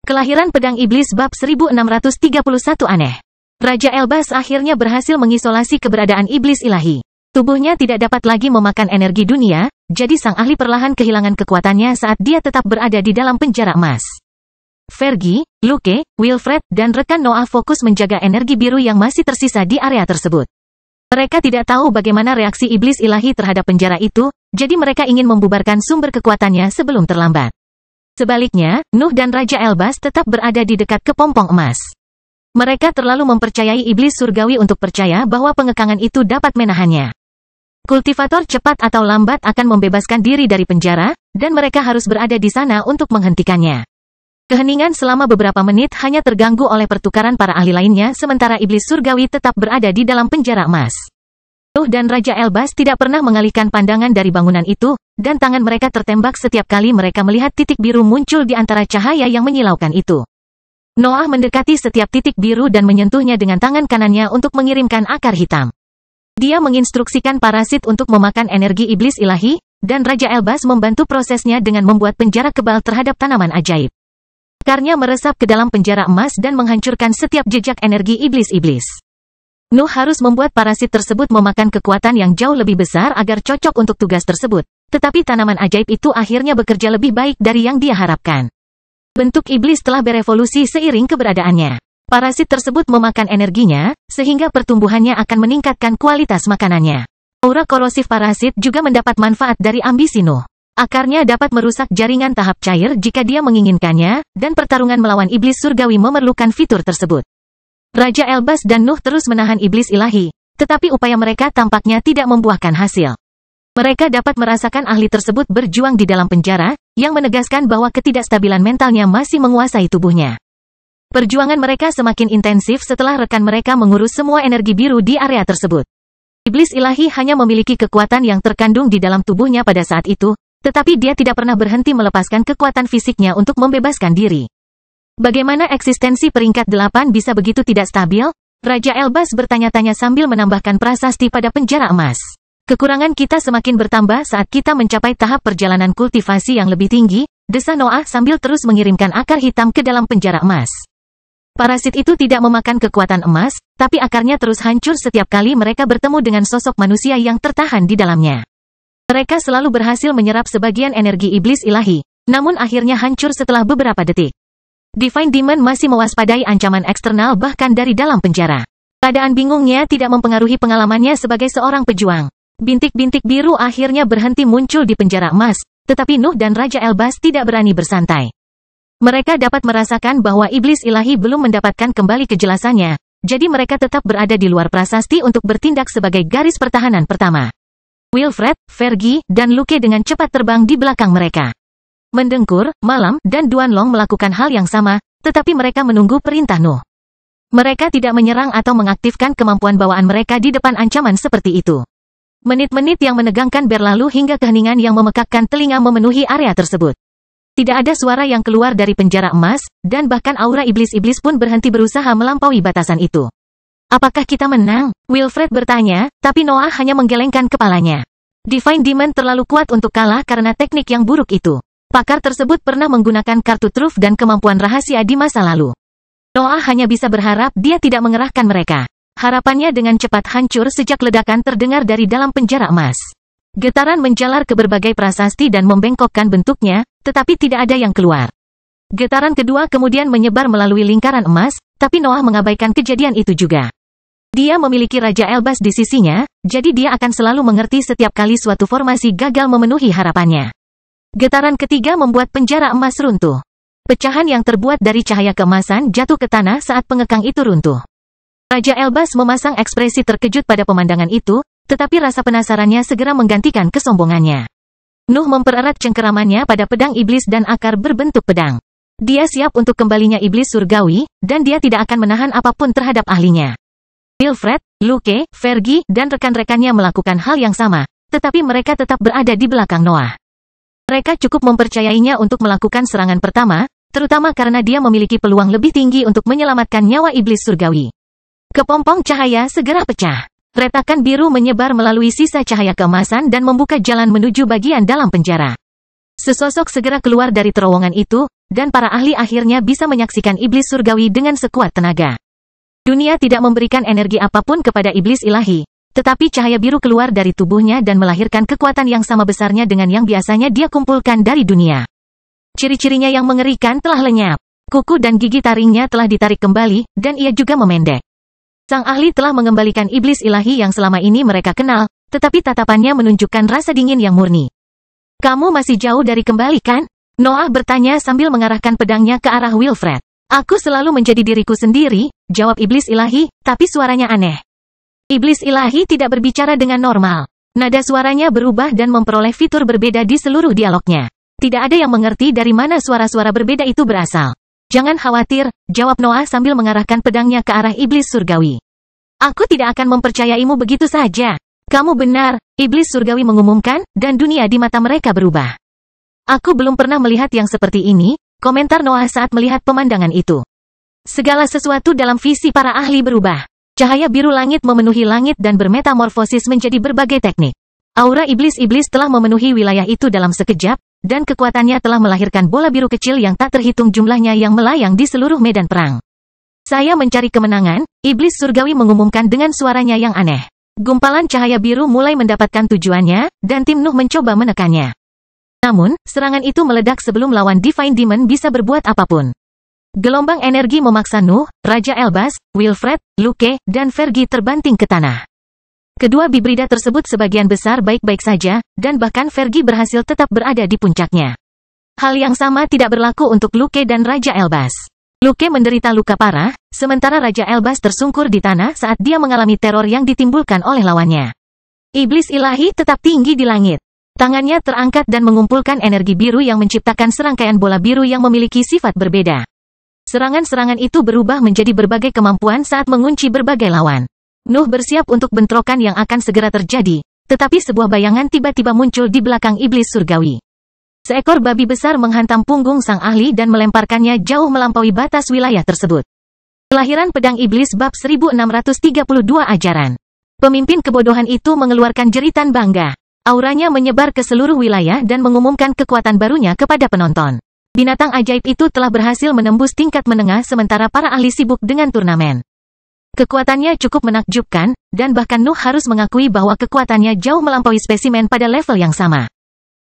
Kelahiran Pedang Iblis bab 1631 aneh. Raja Elbas akhirnya berhasil mengisolasi keberadaan iblis ilahi. Tubuhnya tidak dapat lagi memakan energi dunia, jadi sang ahli perlahan kehilangan kekuatannya saat dia tetap berada di dalam penjara emas. Fergie, Luke, Wilfred, dan rekan Noah fokus menjaga energi biru yang masih tersisa di area tersebut. Mereka tidak tahu bagaimana reaksi iblis ilahi terhadap penjara itu, jadi mereka ingin membubarkan sumber kekuatannya sebelum terlambat. Sebaliknya, Nuh dan Raja Elbas tetap berada di dekat kepompong emas. Mereka terlalu mempercayai iblis surgawi untuk percaya bahwa pengekangan itu dapat menahannya. Kultivator cepat atau lambat akan membebaskan diri dari penjara, dan mereka harus berada di sana untuk menghentikannya. Keheningan selama beberapa menit hanya terganggu oleh pertukaran para ahli lainnya sementara iblis surgawi tetap berada di dalam penjara emas. Nuh dan Raja Elbas tidak pernah mengalihkan pandangan dari bangunan itu, dan tangan mereka tertembak setiap kali mereka melihat titik biru muncul di antara cahaya yang menyilaukan itu. Noah mendekati setiap titik biru dan menyentuhnya dengan tangan kanannya untuk mengirimkan akar hitam. Dia menginstruksikan parasit untuk memakan energi iblis ilahi, dan Raja Elbas membantu prosesnya dengan membuat penjara kebal terhadap tanaman ajaib. Akarnya meresap ke dalam penjara emas dan menghancurkan setiap jejak energi iblis-iblis. Nuh harus membuat parasit tersebut memakan kekuatan yang jauh lebih besar agar cocok untuk tugas tersebut, tetapi tanaman ajaib itu akhirnya bekerja lebih baik dari yang dia harapkan. Bentuk iblis telah berevolusi seiring keberadaannya. Parasit tersebut memakan energinya, sehingga pertumbuhannya akan meningkatkan kualitas makanannya. Aura korosif parasit juga mendapat manfaat dari ambisi Nuh. Akarnya dapat merusak jaringan tahap cair jika dia menginginkannya, dan pertarungan melawan iblis surgawi memerlukan fitur tersebut. Raja Elbas dan Nuh terus menahan iblis ilahi, tetapi upaya mereka tampaknya tidak membuahkan hasil. Mereka dapat merasakan ahli tersebut berjuang di dalam penjara, yang menegaskan bahwa ketidakstabilan mentalnya masih menguasai tubuhnya. Perjuangan mereka semakin intensif setelah rekan mereka mengurus semua energi biru di area tersebut. Iblis ilahi hanya memiliki kekuatan yang terkandung di dalam tubuhnya pada saat itu, tetapi dia tidak pernah berhenti melepaskan kekuatan fisiknya untuk membebaskan diri. Bagaimana eksistensi peringkat 8 bisa begitu tidak stabil? Raja Elbas bertanya-tanya sambil menambahkan prasasti pada penjara emas. Kekurangan kita semakin bertambah saat kita mencapai tahap perjalanan kultivasi yang lebih tinggi, desah Noah sambil terus mengirimkan akar hitam ke dalam penjara emas. Parasit itu tidak memakan kekuatan emas, tapi akarnya terus hancur setiap kali mereka bertemu dengan sosok manusia yang tertahan di dalamnya. Mereka selalu berhasil menyerap sebagian energi iblis ilahi, namun akhirnya hancur setelah beberapa detik. Divine Demon masih mewaspadai ancaman eksternal bahkan dari dalam penjara. Keadaan bingungnya tidak mempengaruhi pengalamannya sebagai seorang pejuang. Bintik-bintik biru akhirnya berhenti muncul di penjara emas, tetapi Nuh dan Raja Elbas tidak berani bersantai. Mereka dapat merasakan bahwa iblis ilahi belum mendapatkan kembali kejelasannya, jadi mereka tetap berada di luar prasasti untuk bertindak sebagai garis pertahanan pertama. Wilfred, Fergie, dan Luke dengan cepat terbang di belakang mereka. Mendengkur, Malam, dan Duanlong melakukan hal yang sama, tetapi mereka menunggu perintah Nuh. Mereka tidak menyerang atau mengaktifkan kemampuan bawaan mereka di depan ancaman seperti itu. Menit-menit yang menegangkan berlalu hingga keheningan yang memekakkan telinga memenuhi area tersebut. Tidak ada suara yang keluar dari penjara emas, dan bahkan aura iblis-iblis pun berhenti berusaha melampaui batasan itu. Apakah kita menang? Wilfred bertanya, tapi Noah hanya menggelengkan kepalanya. Divine Demon terlalu kuat untuk kalah karena teknik yang buruk itu. Pakar tersebut pernah menggunakan kartu truf dan kemampuan rahasia di masa lalu. Noah hanya bisa berharap dia tidak mengerahkan mereka. Harapannya dengan cepat hancur sejak ledakan terdengar dari dalam penjara emas. Getaran menjalar ke berbagai prasasti dan membengkokkan bentuknya, tetapi tidak ada yang keluar. Getaran kedua kemudian menyebar melalui lingkaran emas, tapi Noah mengabaikan kejadian itu juga. Dia memiliki Raja Elbas di sisinya, jadi dia akan selalu mengerti setiap kali suatu formasi gagal memenuhi harapannya. Getaran ketiga membuat penjara emas runtuh. Pecahan yang terbuat dari cahaya keemasan jatuh ke tanah saat pengekang itu runtuh. Raja Elbas memasang ekspresi terkejut pada pemandangan itu, tetapi rasa penasarannya segera menggantikan kesombongannya. Nuh mempererat cengkeramannya pada pedang iblis dan akar berbentuk pedang. Dia siap untuk kembalinya iblis surgawi, dan dia tidak akan menahan apapun terhadap ahlinya. Wilfred, Luke, Fergie, dan rekan-rekannya melakukan hal yang sama, tetapi mereka tetap berada di belakang Noah. Mereka cukup mempercayainya untuk melakukan serangan pertama, terutama karena dia memiliki peluang lebih tinggi untuk menyelamatkan nyawa iblis surgawi. Kepompong cahaya segera pecah. Retakan biru menyebar melalui sisa cahaya keemasan dan membuka jalan menuju bagian dalam penjara. Sesosok segera keluar dari terowongan itu, dan para ahli akhirnya bisa menyaksikan iblis surgawi dengan sekuat tenaga. Dunia tidak memberikan energi apapun kepada iblis ilahi, tetapi cahaya biru keluar dari tubuhnya dan melahirkan kekuatan yang sama besarnya dengan yang biasanya dia kumpulkan dari dunia. Ciri-cirinya yang mengerikan telah lenyap. Kuku dan gigi taringnya telah ditarik kembali, dan ia juga memendek. Sang ahli telah mengembalikan iblis ilahi yang selama ini mereka kenal, tetapi tatapannya menunjukkan rasa dingin yang murni. Kamu masih jauh dari kembali kan? Noah bertanya sambil mengarahkan pedangnya ke arah Wilfred. Aku selalu menjadi diriku sendiri, jawab iblis ilahi, tapi suaranya aneh. Iblis ilahi tidak berbicara dengan normal. Nada suaranya berubah dan memperoleh fitur berbeda di seluruh dialognya. Tidak ada yang mengerti dari mana suara-suara berbeda itu berasal. Jangan khawatir, jawab Noah sambil mengarahkan pedangnya ke arah iblis surgawi. Aku tidak akan mempercayaimu begitu saja. Kamu benar, iblis surgawi mengumumkan, dan dunia di mata mereka berubah. Aku belum pernah melihat yang seperti ini, komentar Noah saat melihat pemandangan itu. Segala sesuatu dalam visi para ahli berubah. Cahaya biru langit memenuhi langit dan bermetamorfosis menjadi berbagai teknik. Aura iblis-iblis telah memenuhi wilayah itu dalam sekejap, dan kekuatannya telah melahirkan bola biru kecil yang tak terhitung jumlahnya yang melayang di seluruh medan perang. Saya mencari kemenangan, iblis surgawi mengumumkan dengan suaranya yang aneh. Gumpalan cahaya biru mulai mendapatkan tujuannya, dan tim Nuh mencoba menekannya. Namun, serangan itu meledak sebelum lawan Divine Demon bisa berbuat apapun. Gelombang energi memaksa Nuh, Raja Elbas, Wilfred, Luke, dan Fergie terbanting ke tanah. Kedua bibrida tersebut sebagian besar baik-baik saja, dan bahkan Fergie berhasil tetap berada di puncaknya. Hal yang sama tidak berlaku untuk Luke dan Raja Elbas. Luke menderita luka parah, sementara Raja Elbas tersungkur di tanah saat dia mengalami teror yang ditimbulkan oleh lawannya. Iblis ilahi tetap tinggi di langit. Tangannya terangkat dan mengumpulkan energi biru yang menciptakan serangkaian bola biru yang memiliki sifat berbeda. Serangan-serangan itu berubah menjadi berbagai kemampuan saat mengunci berbagai lawan. Nuh bersiap untuk bentrokan yang akan segera terjadi, tetapi sebuah bayangan tiba-tiba muncul di belakang iblis surgawi. Seekor babi besar menghantam punggung sang ahli dan melemparkannya jauh melampaui batas wilayah tersebut. Kelahiran pedang iblis bab 1632 ajaran. Pemimpin kebodohan itu mengeluarkan jeritan bangga. Auranya menyebar ke seluruh wilayah dan mengumumkan kekuatan barunya kepada penonton. Binatang ajaib itu telah berhasil menembus tingkat menengah sementara para ahli sibuk dengan turnamen. Kekuatannya cukup menakjubkan, dan bahkan Nuh harus mengakui bahwa kekuatannya jauh melampaui spesimen pada level yang sama.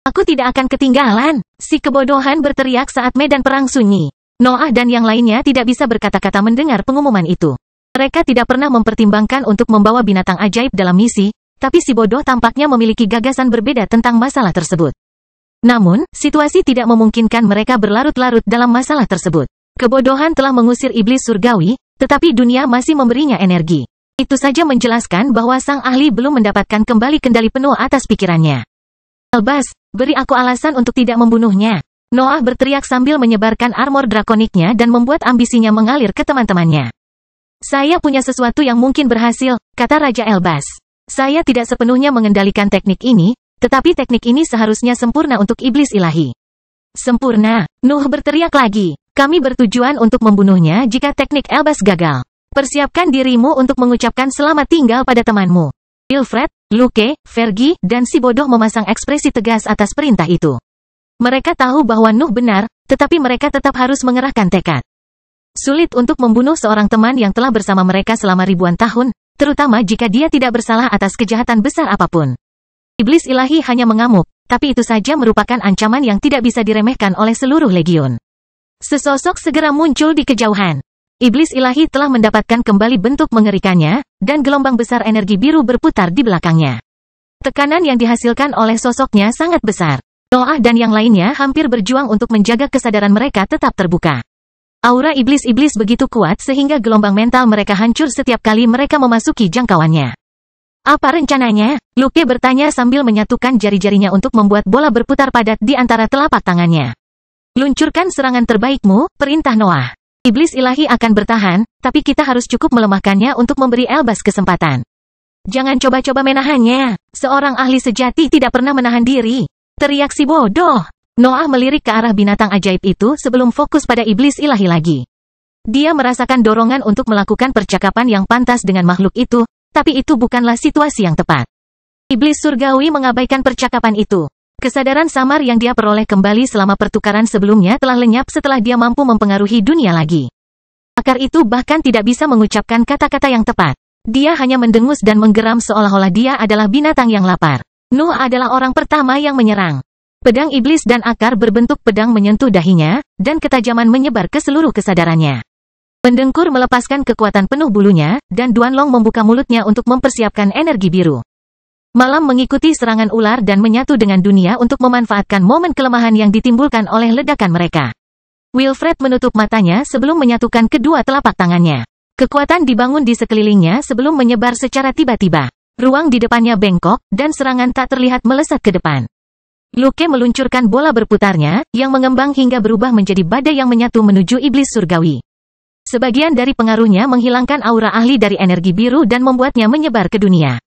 Aku tidak akan ketinggalan, si kebodohan berteriak saat medan perang sunyi. Noah dan yang lainnya tidak bisa berkata-kata mendengar pengumuman itu. Mereka tidak pernah mempertimbangkan untuk membawa binatang ajaib dalam misi, tapi si bodoh tampaknya memiliki gagasan berbeda tentang masalah tersebut. Namun, situasi tidak memungkinkan mereka berlarut-larut dalam masalah tersebut. Kebodohan telah mengusir iblis surgawi, tetapi dunia masih memberinya energi. Itu saja menjelaskan bahwa sang ahli belum mendapatkan kembali kendali penuh atas pikirannya. Elbas, beri aku alasan untuk tidak membunuhnya. Noah berteriak sambil menyebarkan armor drakoniknya dan membuat ambisinya mengalir ke teman-temannya. Saya punya sesuatu yang mungkin berhasil, kata Raja Elbas. Saya tidak sepenuhnya mengendalikan teknik ini, tetapi teknik ini seharusnya sempurna untuk iblis ilahi. Sempurna, Nuh berteriak lagi. Kami bertujuan untuk membunuhnya jika teknik Elbas gagal. Persiapkan dirimu untuk mengucapkan selamat tinggal pada temanmu. Wilfred, Luke, Fergie, dan si bodoh memasang ekspresi tegas atas perintah itu. Mereka tahu bahwa Nuh benar, tetapi mereka tetap harus mengerahkan tekad. Sulit untuk membunuh seorang teman yang telah bersama mereka selama ribuan tahun, terutama jika dia tidak bersalah atas kejahatan besar apapun. Iblis ilahi hanya mengamuk, tapi itu saja merupakan ancaman yang tidak bisa diremehkan oleh seluruh legion. Sesosok segera muncul di kejauhan. Iblis ilahi telah mendapatkan kembali bentuk mengerikannya, dan gelombang besar energi biru berputar di belakangnya. Tekanan yang dihasilkan oleh sosoknya sangat besar. Noah dan yang lainnya hampir berjuang untuk menjaga kesadaran mereka tetap terbuka. Aura iblis-iblis begitu kuat sehingga gelombang mental mereka hancur setiap kali mereka memasuki jangkauannya. Apa rencananya? Luke bertanya sambil menyatukan jari-jarinya untuk membuat bola berputar padat di antara telapak tangannya. Luncurkan serangan terbaikmu, perintah Noah. Iblis ilahi akan bertahan, tapi kita harus cukup melemahkannya untuk memberi Elbas kesempatan. Jangan coba-coba menahannya. Seorang ahli sejati tidak pernah menahan diri. Teriak si bodoh. Noah melirik ke arah binatang ajaib itu sebelum fokus pada iblis ilahi lagi. Dia merasakan dorongan untuk melakukan percakapan yang pantas dengan makhluk itu, tapi itu bukanlah situasi yang tepat. Iblis surgawi mengabaikan percakapan itu. Kesadaran samar yang dia peroleh kembali selama pertukaran sebelumnya telah lenyap setelah dia mampu mempengaruhi dunia lagi. Akar itu bahkan tidak bisa mengucapkan kata-kata yang tepat. Dia hanya mendengus dan menggeram seolah-olah dia adalah binatang yang lapar. Nuh adalah orang pertama yang menyerang. Pedang iblis dan akar berbentuk pedang menyentuh dahinya, dan ketajaman menyebar ke seluruh kesadarannya. Pendengkur melepaskan kekuatan penuh bulunya, dan Duanlong membuka mulutnya untuk mempersiapkan energi biru. Malam mengikuti serangan ular dan menyatu dengan dunia untuk memanfaatkan momen kelemahan yang ditimbulkan oleh ledakan mereka. Wilfred menutup matanya sebelum menyatukan kedua telapak tangannya. Kekuatan dibangun di sekelilingnya sebelum menyebar secara tiba-tiba. Ruang di depannya bengkok, dan serangan tak terlihat melesat ke depan. Luke meluncurkan bola berputarnya, yang mengembang hingga berubah menjadi badai yang menyatu menuju iblis surgawi. Sebagian dari pengaruhnya menghilangkan aura ahli dari energi biru dan membuatnya menyebar ke dunia.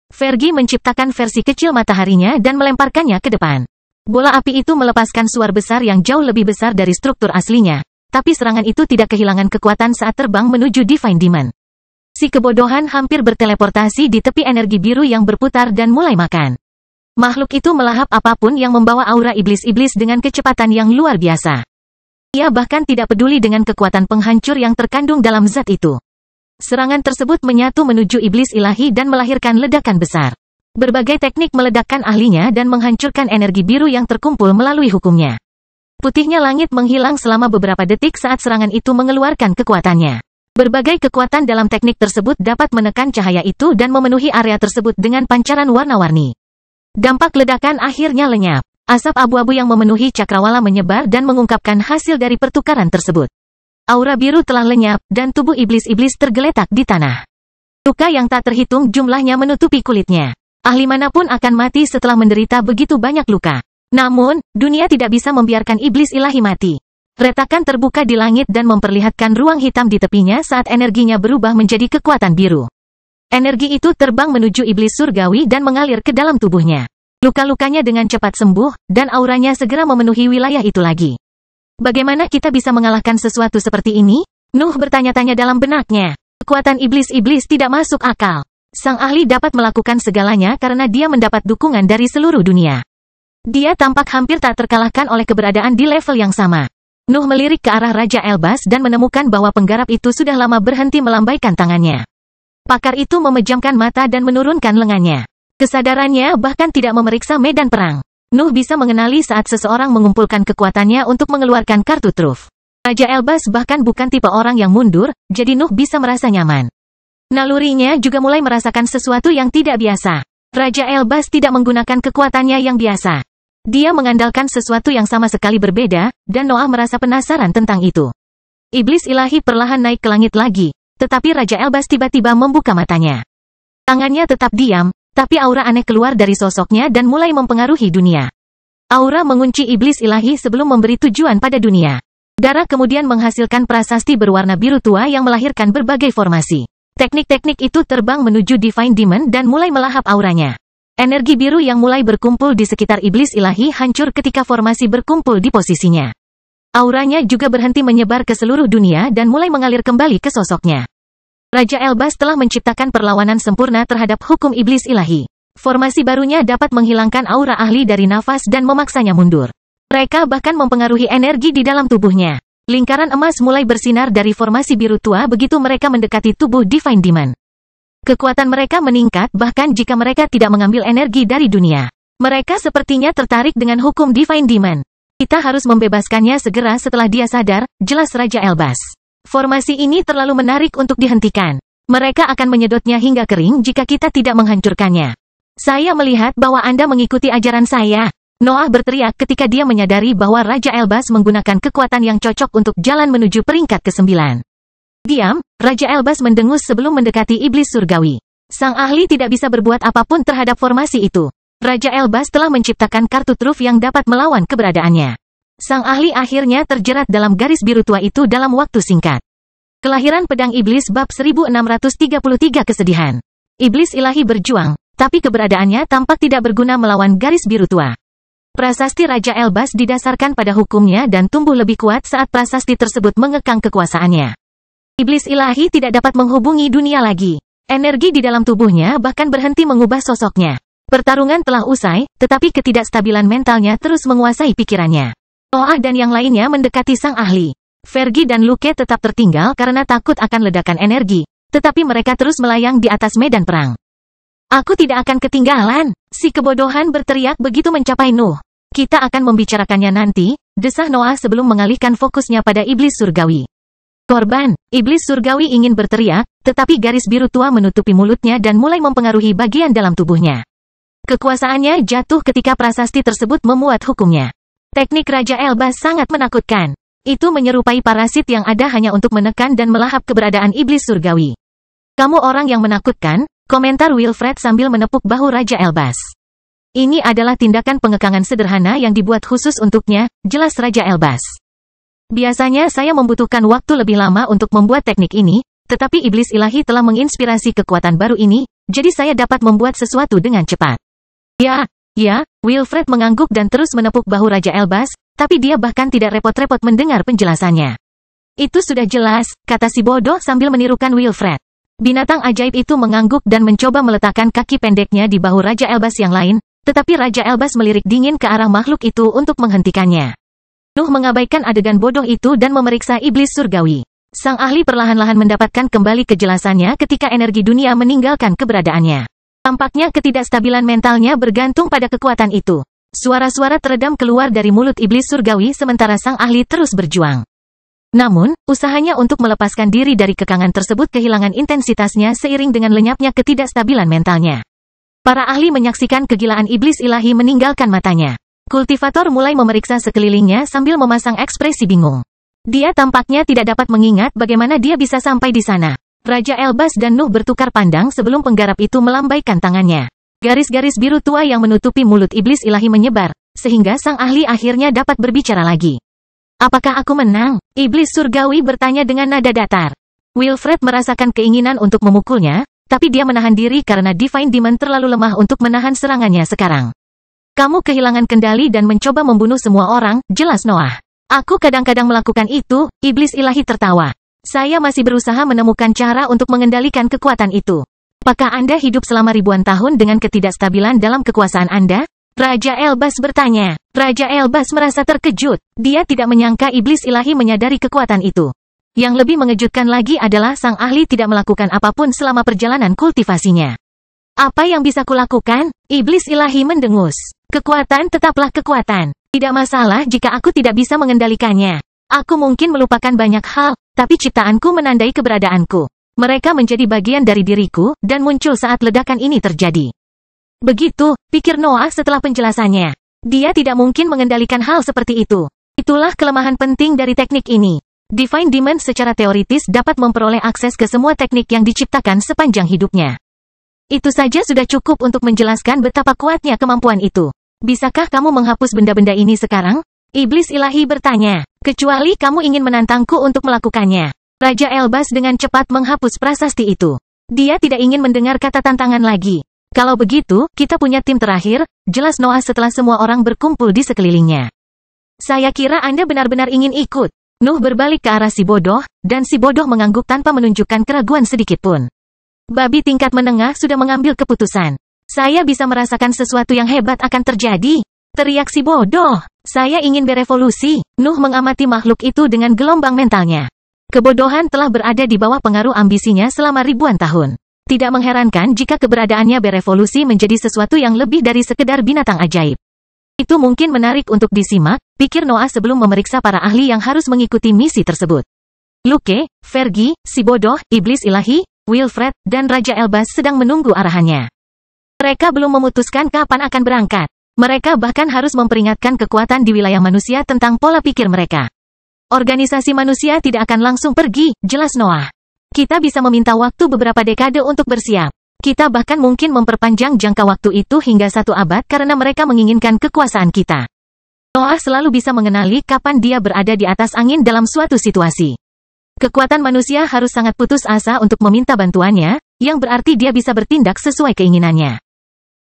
Fergie menciptakan versi kecil mataharinya dan melemparkannya ke depan. Bola api itu melepaskan suar besar yang jauh lebih besar dari struktur aslinya. Tapi serangan itu tidak kehilangan kekuatan saat terbang menuju Divine Demon. Si kebodohan hampir berteleportasi di tepi energi biru yang berputar dan mulai makan. Makhluk itu melahap apapun yang membawa aura iblis-iblis dengan kecepatan yang luar biasa. Ia bahkan tidak peduli dengan kekuatan penghancur yang terkandung dalam zat itu. Serangan tersebut menyatu menuju iblis ilahi dan melahirkan ledakan besar. Berbagai teknik meledakkan ahlinya dan menghancurkan energi biru yang terkumpul melalui hukumnya. Putihnya langit menghilang selama beberapa detik saat serangan itu mengeluarkan kekuatannya. Berbagai kekuatan dalam teknik tersebut dapat menekan cahaya itu dan memenuhi area tersebut dengan pancaran warna-warni. Dampak ledakan akhirnya lenyap. Asap abu-abu yang memenuhi cakrawala menyebar dan mengungkapkan hasil dari pertukaran tersebut. Aura biru telah lenyap, dan tubuh iblis-iblis tergeletak di tanah. Luka yang tak terhitung jumlahnya menutupi kulitnya. Ahli manapun akan mati setelah menderita begitu banyak luka. Namun, dunia tidak bisa membiarkan iblis ilahi mati. Retakan terbuka di langit dan memperlihatkan ruang hitam di tepinya saat energinya berubah menjadi kekuatan biru. Energi itu terbang menuju iblis surgawi dan mengalir ke dalam tubuhnya. Luka-lukanya dengan cepat sembuh, dan auranya segera memenuhi wilayah itu lagi. Bagaimana kita bisa mengalahkan sesuatu seperti ini? Nuh bertanya-tanya dalam benaknya. Kekuatan iblis-iblis tidak masuk akal. Sang ahli dapat melakukan segalanya karena dia mendapat dukungan dari seluruh dunia. Dia tampak hampir tak terkalahkan oleh keberadaan di level yang sama. Nuh melirik ke arah Raja Elbas dan menemukan bahwa penggarap itu sudah lama berhenti melambaikan tangannya. Pakar itu memejamkan mata dan menurunkan lengannya. Kesadarannya bahkan tidak memeriksa medan perang. Nuh bisa mengenali saat seseorang mengumpulkan kekuatannya untuk mengeluarkan kartu truf. Raja Elbas bahkan bukan tipe orang yang mundur, jadi Nuh bisa merasa nyaman. Nalurinya juga mulai merasakan sesuatu yang tidak biasa. Raja Elbas tidak menggunakan kekuatannya yang biasa. Dia mengandalkan sesuatu yang sama sekali berbeda, dan Noah merasa penasaran tentang itu. Iblis ilahi perlahan naik ke langit lagi, tetapi Raja Elbas tiba-tiba membuka matanya. Tangannya tetap diam, tapi aura aneh keluar dari sosoknya dan mulai mempengaruhi dunia. Aura mengunci iblis ilahi sebelum memberi tujuan pada dunia. Darah kemudian menghasilkan prasasti berwarna biru tua yang melahirkan berbagai formasi. Teknik-teknik itu terbang menuju Divine Demon dan mulai melahap auranya. Energi biru yang mulai berkumpul di sekitar iblis ilahi hancur ketika formasi berkumpul di posisinya. Auranya juga berhenti menyebar ke seluruh dunia dan mulai mengalir kembali ke sosoknya. Raja Elbas telah menciptakan perlawanan sempurna terhadap hukum iblis ilahi. Formasi barunya dapat menghilangkan aura ahli dari nafas dan memaksanya mundur. Mereka bahkan mempengaruhi energi di dalam tubuhnya. Lingkaran emas mulai bersinar dari formasi biru tua begitu mereka mendekati tubuh Divine Demon. Kekuatan mereka meningkat bahkan jika mereka tidak mengambil energi dari dunia. Mereka sepertinya tertarik dengan hukum Divine Demon. Kita harus membebaskannya segera setelah dia sadar, jelas Raja Elbas. Formasi ini terlalu menarik untuk dihentikan. Mereka akan menyedotnya hingga kering jika kita tidak menghancurkannya. Saya melihat bahwa Anda mengikuti ajaran saya. Noah berteriak ketika dia menyadari bahwa Raja Elbas menggunakan kekuatan yang cocok untuk jalan menuju peringkat ke-9. Diam, Raja Elbas mendengus sebelum mendekati iblis surgawi. Sang ahli tidak bisa berbuat apapun terhadap formasi itu. Raja Elbas telah menciptakan kartu truf yang dapat melawan keberadaannya. Sang ahli akhirnya terjerat dalam garis biru tua itu dalam waktu singkat. Kelahiran Pedang Iblis bab 1633 Kesedihan. Iblis ilahi berjuang, tapi keberadaannya tampak tidak berguna melawan garis biru tua. Prasasti Raja Elbas didasarkan pada hukumnya dan tumbuh lebih kuat saat prasasti tersebut mengekang kekuasaannya. Iblis ilahi tidak dapat menghubungi dunia lagi. Energi di dalam tubuhnya bahkan berhenti mengubah sosoknya. Pertarungan telah usai, tetapi ketidakstabilan mentalnya terus menguasai pikirannya. Noah dan yang lainnya mendekati sang ahli. Fergie dan Luke tetap tertinggal karena takut akan ledakan energi, tetapi mereka terus melayang di atas medan perang. Aku tidak akan ketinggalan, si kebodohan berteriak begitu mencapai Nuh. Kita akan membicarakannya nanti, desah Noah sebelum mengalihkan fokusnya pada iblis surgawi. Korban, iblis surgawi ingin berteriak, tetapi garis biru tua menutupi mulutnya dan mulai mempengaruhi bagian dalam tubuhnya. Kekuasaannya jatuh ketika prasasti tersebut memuat hukumnya. Teknik Raja Elbas sangat menakutkan. Itu menyerupai parasit yang ada hanya untuk menekan dan melahap keberadaan iblis surgawi. Kamu orang yang menakutkan, komentar Wilfred sambil menepuk bahu Raja Elbas. Ini adalah tindakan pengekangan sederhana yang dibuat khusus untuknya, jelas Raja Elbas. Biasanya saya membutuhkan waktu lebih lama untuk membuat teknik ini, tetapi iblis ilahi telah menginspirasi kekuatan baru ini, jadi saya dapat membuat sesuatu dengan cepat. Ya, Wilfred mengangguk dan terus menepuk bahu Raja Elbas, tapi dia bahkan tidak repot-repot mendengar penjelasannya. Itu sudah jelas, kata si bodoh sambil menirukan Wilfred. Binatang ajaib itu mengangguk dan mencoba meletakkan kaki pendeknya di bahu Raja Elbas yang lain, tetapi Raja Elbas melirik dingin ke arah makhluk itu untuk menghentikannya. Nuh mengabaikan adegan bodoh itu dan memeriksa iblis surgawi. Sang ahli perlahan-lahan mendapatkan kembali kejelasannya ketika energi dunia meninggalkan keberadaannya. Tampaknya ketidakstabilan mentalnya bergantung pada kekuatan itu. Suara-suara teredam keluar dari mulut iblis surgawi sementara sang ahli terus berjuang. Namun, usahanya untuk melepaskan diri dari kekangan tersebut kehilangan intensitasnya seiring dengan lenyapnya ketidakstabilan mentalnya. Para ahli menyaksikan kegilaan iblis ilahi meninggalkan matanya. Kultivator mulai memeriksa sekelilingnya sambil memasang ekspresi bingung. Dia tampaknya tidak dapat mengingat bagaimana dia bisa sampai di sana. Raja Elbas dan Nuh bertukar pandang sebelum penggarap itu melambaikan tangannya. Garis-garis biru tua yang menutupi mulut iblis ilahi menyebar, sehingga sang ahli akhirnya dapat berbicara lagi. Apakah aku menang? Iblis surgawi bertanya dengan nada datar. Wilfred merasakan keinginan untuk memukulnya, tapi dia menahan diri karena Divine Demon terlalu lemah untuk menahan serangannya sekarang. Kamu kehilangan kendali dan mencoba membunuh semua orang, jelas Noah. Aku kadang-kadang melakukan itu, iblis ilahi tertawa. Saya masih berusaha menemukan cara untuk mengendalikan kekuatan itu. Apakah Anda hidup selama ribuan tahun dengan ketidakstabilan dalam kekuasaan Anda? Raja Elbas bertanya. Raja Elbas merasa terkejut. Dia tidak menyangka iblis ilahi menyadari kekuatan itu. Yang lebih mengejutkan lagi adalah sang ahli tidak melakukan apapun selama perjalanan kultivasinya. Apa yang bisa kulakukan? Iblis ilahi mendengus. Kekuatan tetaplah kekuatan. Tidak masalah jika aku tidak bisa mengendalikannya. Aku mungkin melupakan banyak hal, tapi ciptaanku menandai keberadaanku. Mereka menjadi bagian dari diriku, dan muncul saat ledakan ini terjadi. Begitu, pikir Noah setelah penjelasannya. Dia tidak mungkin mengendalikan hal seperti itu. Itulah kelemahan penting dari teknik ini. Divine Demon secara teoritis dapat memperoleh akses ke semua teknik yang diciptakan sepanjang hidupnya. Itu saja sudah cukup untuk menjelaskan betapa kuatnya kemampuan itu. Bisakah kamu menghapus benda-benda ini sekarang? Iblis ilahi bertanya. Kecuali kamu ingin menantangku untuk melakukannya. Raja Elbas dengan cepat menghapus prasasti itu. Dia tidak ingin mendengar kata tantangan lagi. Kalau begitu, kita punya tim terakhir, jelas Noah setelah semua orang berkumpul di sekelilingnya. Saya kira Anda benar-benar ingin ikut. Nuh berbalik ke arah si bodoh, dan si bodoh mengangguk tanpa menunjukkan keraguan sedikitpun. Babi tingkat menengah sudah mengambil keputusan. Saya bisa merasakan sesuatu yang hebat akan terjadi. Teriak si bodoh. Saya ingin berevolusi. Nuh mengamati makhluk itu dengan gelombang mentalnya. Kebodohan telah berada di bawah pengaruh ambisinya selama ribuan tahun. Tidak mengherankan jika keberadaannya berevolusi menjadi sesuatu yang lebih dari sekedar binatang ajaib. Itu mungkin menarik untuk disimak, pikir Noah sebelum memeriksa para ahli yang harus mengikuti misi tersebut. Luke, Fergie, si bodoh, iblis ilahi, Wilfred, dan Raja Elbas sedang menunggu arahannya. Mereka belum memutuskan kapan akan berangkat. Mereka bahkan harus memperingatkan kekuatan di wilayah manusia tentang pola pikir mereka. Organisasi manusia tidak akan langsung pergi, jelas Noah. Kita bisa meminta waktu beberapa dekade untuk bersiap. Kita bahkan mungkin memperpanjang jangka waktu itu hingga 1 abad karena mereka menginginkan kekuasaan kita. Noah selalu bisa mengenali kapan dia berada di atas angin dalam suatu situasi. Kekuatan manusia harus sangat putus asa untuk meminta bantuannya, yang berarti dia bisa bertindak sesuai keinginannya.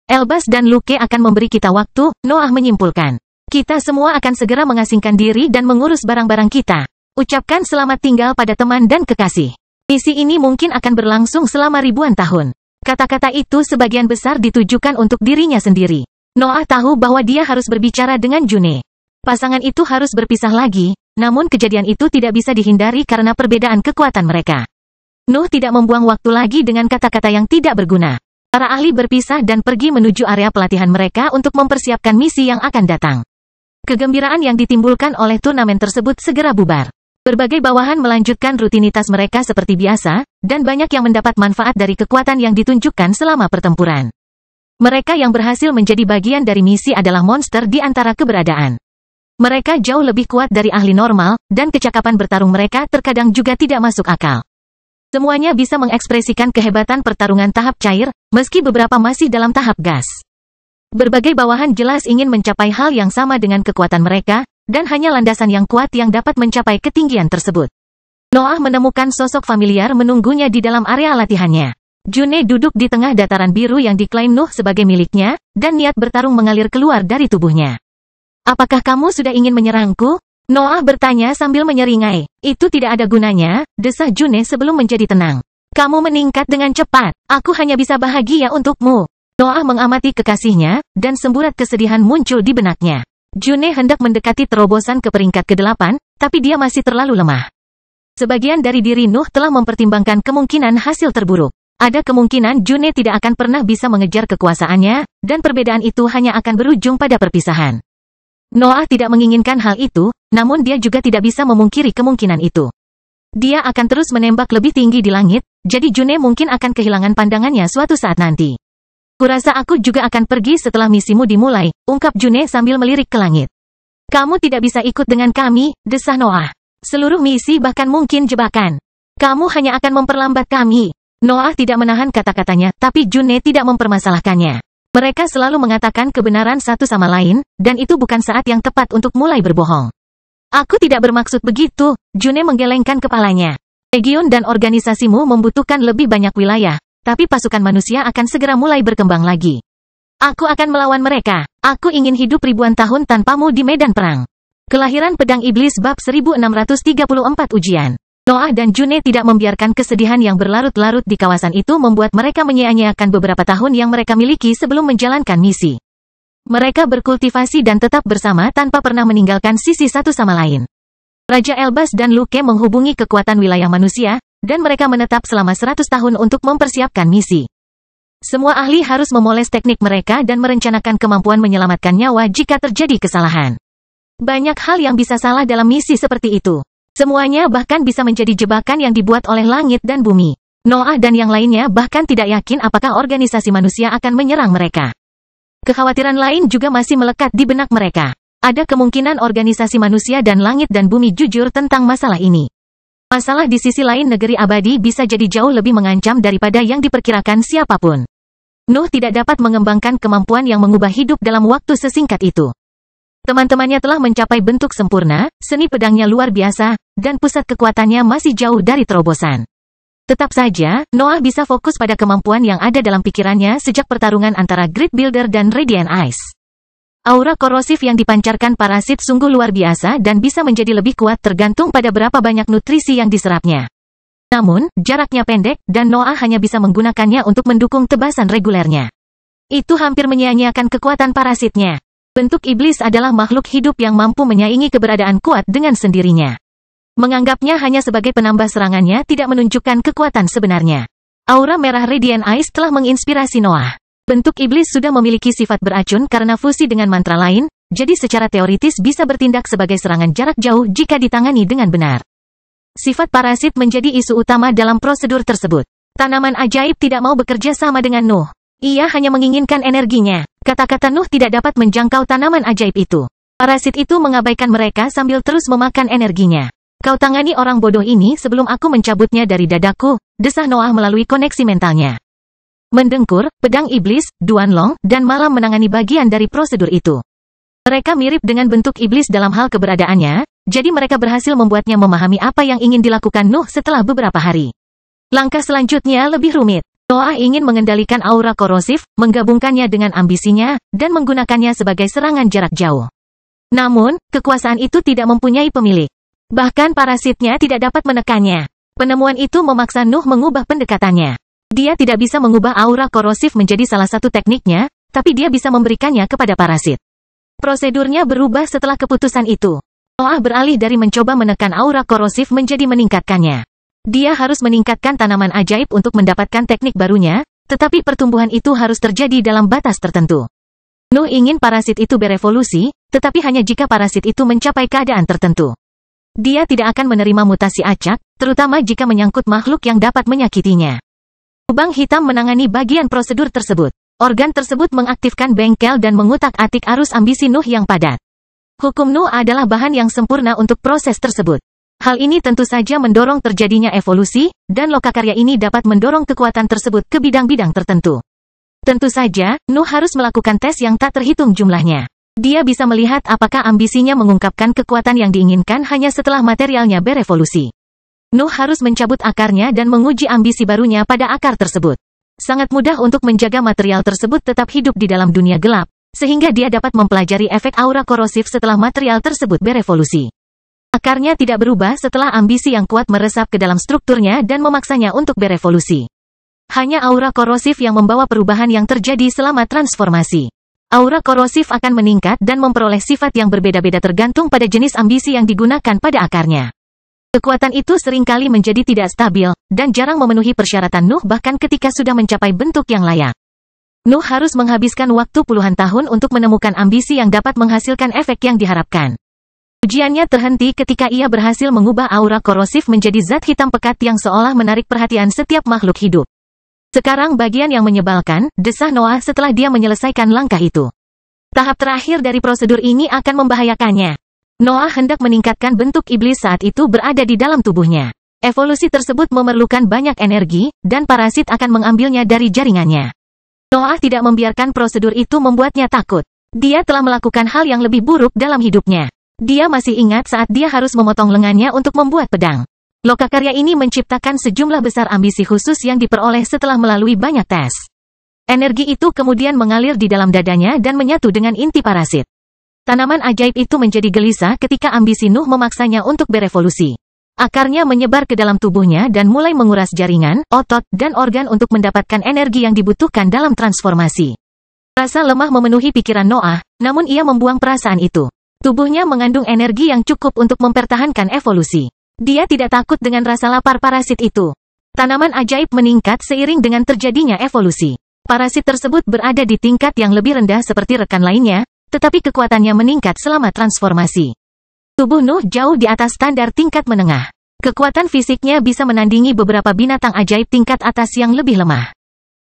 Elbas dan Luke akan memberi kita waktu, Noah menyimpulkan. Kita semua akan segera mengasingkan diri dan mengurus barang-barang kita. Ucapkan selamat tinggal pada teman dan kekasih. Misi ini mungkin akan berlangsung selama ribuan tahun. Kata-kata itu sebagian besar ditujukan untuk dirinya sendiri. Noah tahu bahwa dia harus berbicara dengan June. Pasangan itu harus berpisah lagi, namun kejadian itu tidak bisa dihindari karena perbedaan kekuatan mereka. Nuh tidak membuang waktu lagi dengan kata-kata yang tidak berguna. Para ahli berpisah dan pergi menuju area pelatihan mereka untuk mempersiapkan misi yang akan datang. Kegembiraan yang ditimbulkan oleh turnamen tersebut segera bubar. Berbagai bawahan melanjutkan rutinitas mereka seperti biasa, dan banyak yang mendapat manfaat dari kekuatan yang ditunjukkan selama pertempuran. Mereka yang berhasil menjadi bagian dari misi adalah monster di antara keberadaan. Mereka jauh lebih kuat dari ahli normal, dan kecakapan bertarung mereka terkadang juga tidak masuk akal. Semuanya bisa mengekspresikan kehebatan pertarungan tahap cair, meski beberapa masih dalam tahap gas. Berbagai bawahan jelas ingin mencapai hal yang sama dengan kekuatan mereka, dan hanya landasan yang kuat yang dapat mencapai ketinggian tersebut. Noah menemukan sosok familiar menunggunya di dalam area latihannya. June duduk di tengah dataran biru yang diklaim Nuh sebagai miliknya, dan niat bertarung mengalir keluar dari tubuhnya. Apakah kamu sudah ingin menyerangku? Noah bertanya sambil menyeringai. Itu tidak ada gunanya, desah June sebelum menjadi tenang. Kamu meningkat dengan cepat, aku hanya bisa bahagia untukmu. Noah mengamati kekasihnya, dan semburat kesedihan muncul di benaknya. June hendak mendekati terobosan ke peringkat ke-8, tapi dia masih terlalu lemah. Sebagian dari diri Nuh telah mempertimbangkan kemungkinan hasil terburuk. Ada kemungkinan June tidak akan pernah bisa mengejar kekuasaannya, dan perbedaan itu hanya akan berujung pada perpisahan. Noah tidak menginginkan hal itu, namun dia juga tidak bisa memungkiri kemungkinan itu. Dia akan terus menembak lebih tinggi di langit, jadi June mungkin akan kehilangan pandangannya suatu saat nanti. Kurasa aku juga akan pergi setelah misimu dimulai, ungkap June sambil melirik ke langit. Kamu tidak bisa ikut dengan kami, desah Noah. Seluruh misi bahkan mungkin jebakan. Kamu hanya akan memperlambat kami. Noah tidak menahan kata-katanya, tapi June tidak mempermasalahkannya. Mereka selalu mengatakan kebenaran satu sama lain, dan itu bukan saat yang tepat untuk mulai berbohong. Aku tidak bermaksud begitu, June menggelengkan kepalanya. Region dan organisasimu membutuhkan lebih banyak wilayah, tapi pasukan manusia akan segera mulai berkembang lagi. Aku akan melawan mereka. Aku ingin hidup ribuan tahun tanpamu di medan perang. Kelahiran Pedang Iblis bab 1634 ujian. Noah dan June tidak membiarkan kesedihan yang berlarut-larut di kawasan itu membuat mereka menyia-nyiakan beberapa tahun yang mereka miliki sebelum menjalankan misi. Mereka berkultivasi dan tetap bersama tanpa pernah meninggalkan sisi satu sama lain. Raja Elbas dan Luke menghubungi kekuatan wilayah manusia, dan mereka menetap selama 100 tahun untuk mempersiapkan misi. Semua ahli harus memoles teknik mereka dan merencanakan kemampuan menyelamatkan nyawa jika terjadi kesalahan. Banyak hal yang bisa salah dalam misi seperti itu. Semuanya bahkan bisa menjadi jebakan yang dibuat oleh langit dan bumi. Noah dan yang lainnya bahkan tidak yakin apakah organisasi manusia akan menyerang mereka. Kekhawatiran lain juga masih melekat di benak mereka. Ada kemungkinan organisasi manusia dan langit dan bumi jujur tentang masalah ini. Masalah di sisi lain negeri abadi bisa jadi jauh lebih mengancam daripada yang diperkirakan siapapun. Nuh tidak dapat mengembangkan kemampuan yang mengubah hidup dalam waktu sesingkat itu. Teman-temannya telah mencapai bentuk sempurna, seni pedangnya luar biasa, dan pusat kekuatannya masih jauh dari terobosan. Tetap saja, Noah bisa fokus pada kemampuan yang ada dalam pikirannya sejak pertarungan antara Great Builder dan Radiant Ice. Aura korosif yang dipancarkan parasit sungguh luar biasa dan bisa menjadi lebih kuat tergantung pada berapa banyak nutrisi yang diserapnya. Namun, jaraknya pendek, dan Noah hanya bisa menggunakannya untuk mendukung tebasan regulernya. Itu hampir menyia-nyiakan kekuatan parasitnya. Bentuk iblis adalah makhluk hidup yang mampu menyaingi keberadaan kuat dengan sendirinya. Menganggapnya hanya sebagai penambah serangannya tidak menunjukkan kekuatan sebenarnya. Aura merah Radiant Ice telah menginspirasi Noah. Bentuk iblis sudah memiliki sifat beracun karena fusi dengan mantra lain, jadi secara teoritis bisa bertindak sebagai serangan jarak jauh jika ditangani dengan benar. Sifat parasit menjadi isu utama dalam prosedur tersebut. Tanaman ajaib tidak mau bekerja sama dengan Nuh. Ia hanya menginginkan energinya. Kata-kata Nuh tidak dapat menjangkau tanaman ajaib itu. Parasit itu mengabaikan mereka sambil terus memakan energinya. Kau tangani orang bodoh ini sebelum aku mencabutnya dari dadaku, desah Noah melalui koneksi mentalnya. Mendengkur, pedang iblis, Duanlong, dan malam menangani bagian dari prosedur itu. Mereka mirip dengan bentuk iblis dalam hal keberadaannya, jadi mereka berhasil membuatnya memahami apa yang ingin dilakukan Nuh setelah beberapa hari. Langkah selanjutnya lebih rumit. Noah ingin mengendalikan aura korosif, menggabungkannya dengan ambisinya, dan menggunakannya sebagai serangan jarak jauh. Namun, kekuasaan itu tidak mempunyai pemilik. Bahkan parasitnya tidak dapat menekannya. Penemuan itu memaksa Nuh mengubah pendekatannya. Dia tidak bisa mengubah aura korosif menjadi salah satu tekniknya, tapi dia bisa memberikannya kepada parasit. Prosedurnya berubah setelah keputusan itu. Noah beralih dari mencoba menekan aura korosif menjadi meningkatkannya. Dia harus meningkatkan tanaman ajaib untuk mendapatkan teknik barunya, tetapi pertumbuhan itu harus terjadi dalam batas tertentu. Nuh ingin parasit itu berevolusi, tetapi hanya jika parasit itu mencapai keadaan tertentu. Dia tidak akan menerima mutasi acak, terutama jika menyangkut makhluk yang dapat menyakitinya. Lubang hitam menangani bagian prosedur tersebut. Organ tersebut mengaktifkan bengkel dan mengutak-atik arus ambisi Nuh yang padat. Hukum Nuh adalah bahan yang sempurna untuk proses tersebut. Hal ini tentu saja mendorong terjadinya evolusi, dan lokakarya ini dapat mendorong kekuatan tersebut ke bidang-bidang tertentu. Tentu saja, Nuh harus melakukan tes yang tak terhitung jumlahnya. Dia bisa melihat apakah ambisinya mengungkapkan kekuatan yang diinginkan hanya setelah materialnya berevolusi. Nuh harus mencabut akarnya dan menguji ambisi barunya pada akar tersebut. Sangat mudah untuk menjaga material tersebut tetap hidup di dalam dunia gelap, sehingga dia dapat mempelajari efek aura korosif setelah material tersebut berevolusi. Akarnya tidak berubah setelah ambisi yang kuat meresap ke dalam strukturnya dan memaksanya untuk berevolusi. Hanya aura korosif yang membawa perubahan yang terjadi selama transformasi. Aura korosif akan meningkat dan memperoleh sifat yang berbeda-beda tergantung pada jenis ambisi yang digunakan pada akarnya. Kekuatan itu seringkali menjadi tidak stabil, dan jarang memenuhi persyaratan Nuh bahkan ketika sudah mencapai bentuk yang layak. Nuh harus menghabiskan waktu puluhan tahun untuk menemukan ambisi yang dapat menghasilkan efek yang diharapkan. Ujiannya terhenti ketika ia berhasil mengubah aura korosif menjadi zat hitam pekat yang seolah menarik perhatian setiap makhluk hidup. Sekarang bagian yang menyebalkan, desah Noah setelah dia menyelesaikan langkah itu. Tahap terakhir dari prosedur ini akan membahayakannya. Noah hendak meningkatkan bentuk iblis saat itu berada di dalam tubuhnya. Evolusi tersebut memerlukan banyak energi, dan parasit akan mengambilnya dari jaringannya. Noah tidak membiarkan prosedur itu membuatnya takut. Dia telah melakukan hal yang lebih buruk dalam hidupnya. Dia masih ingat saat dia harus memotong lengannya untuk membuat pedang. Lokakarya ini menciptakan sejumlah besar ambisi khusus yang diperoleh setelah melalui banyak tes. Energi itu kemudian mengalir di dalam dadanya dan menyatu dengan inti parasit. Tanaman ajaib itu menjadi gelisah ketika ambisi Nuh memaksanya untuk berevolusi. Akarnya menyebar ke dalam tubuhnya dan mulai menguras jaringan, otot, dan organ untuk mendapatkan energi yang dibutuhkan dalam transformasi. Rasa lemah memenuhi pikiran Noah, namun ia membuang perasaan itu. Tubuhnya mengandung energi yang cukup untuk mempertahankan evolusi. Dia tidak takut dengan rasa lapar parasit itu. Tanaman ajaib meningkat seiring dengan terjadinya evolusi. Parasit tersebut berada di tingkat yang lebih rendah seperti rekan lainnya, tetapi kekuatannya meningkat selama transformasi. Tubuh Nuh jauh di atas standar tingkat menengah. Kekuatan fisiknya bisa menandingi beberapa binatang ajaib tingkat atas yang lebih lemah.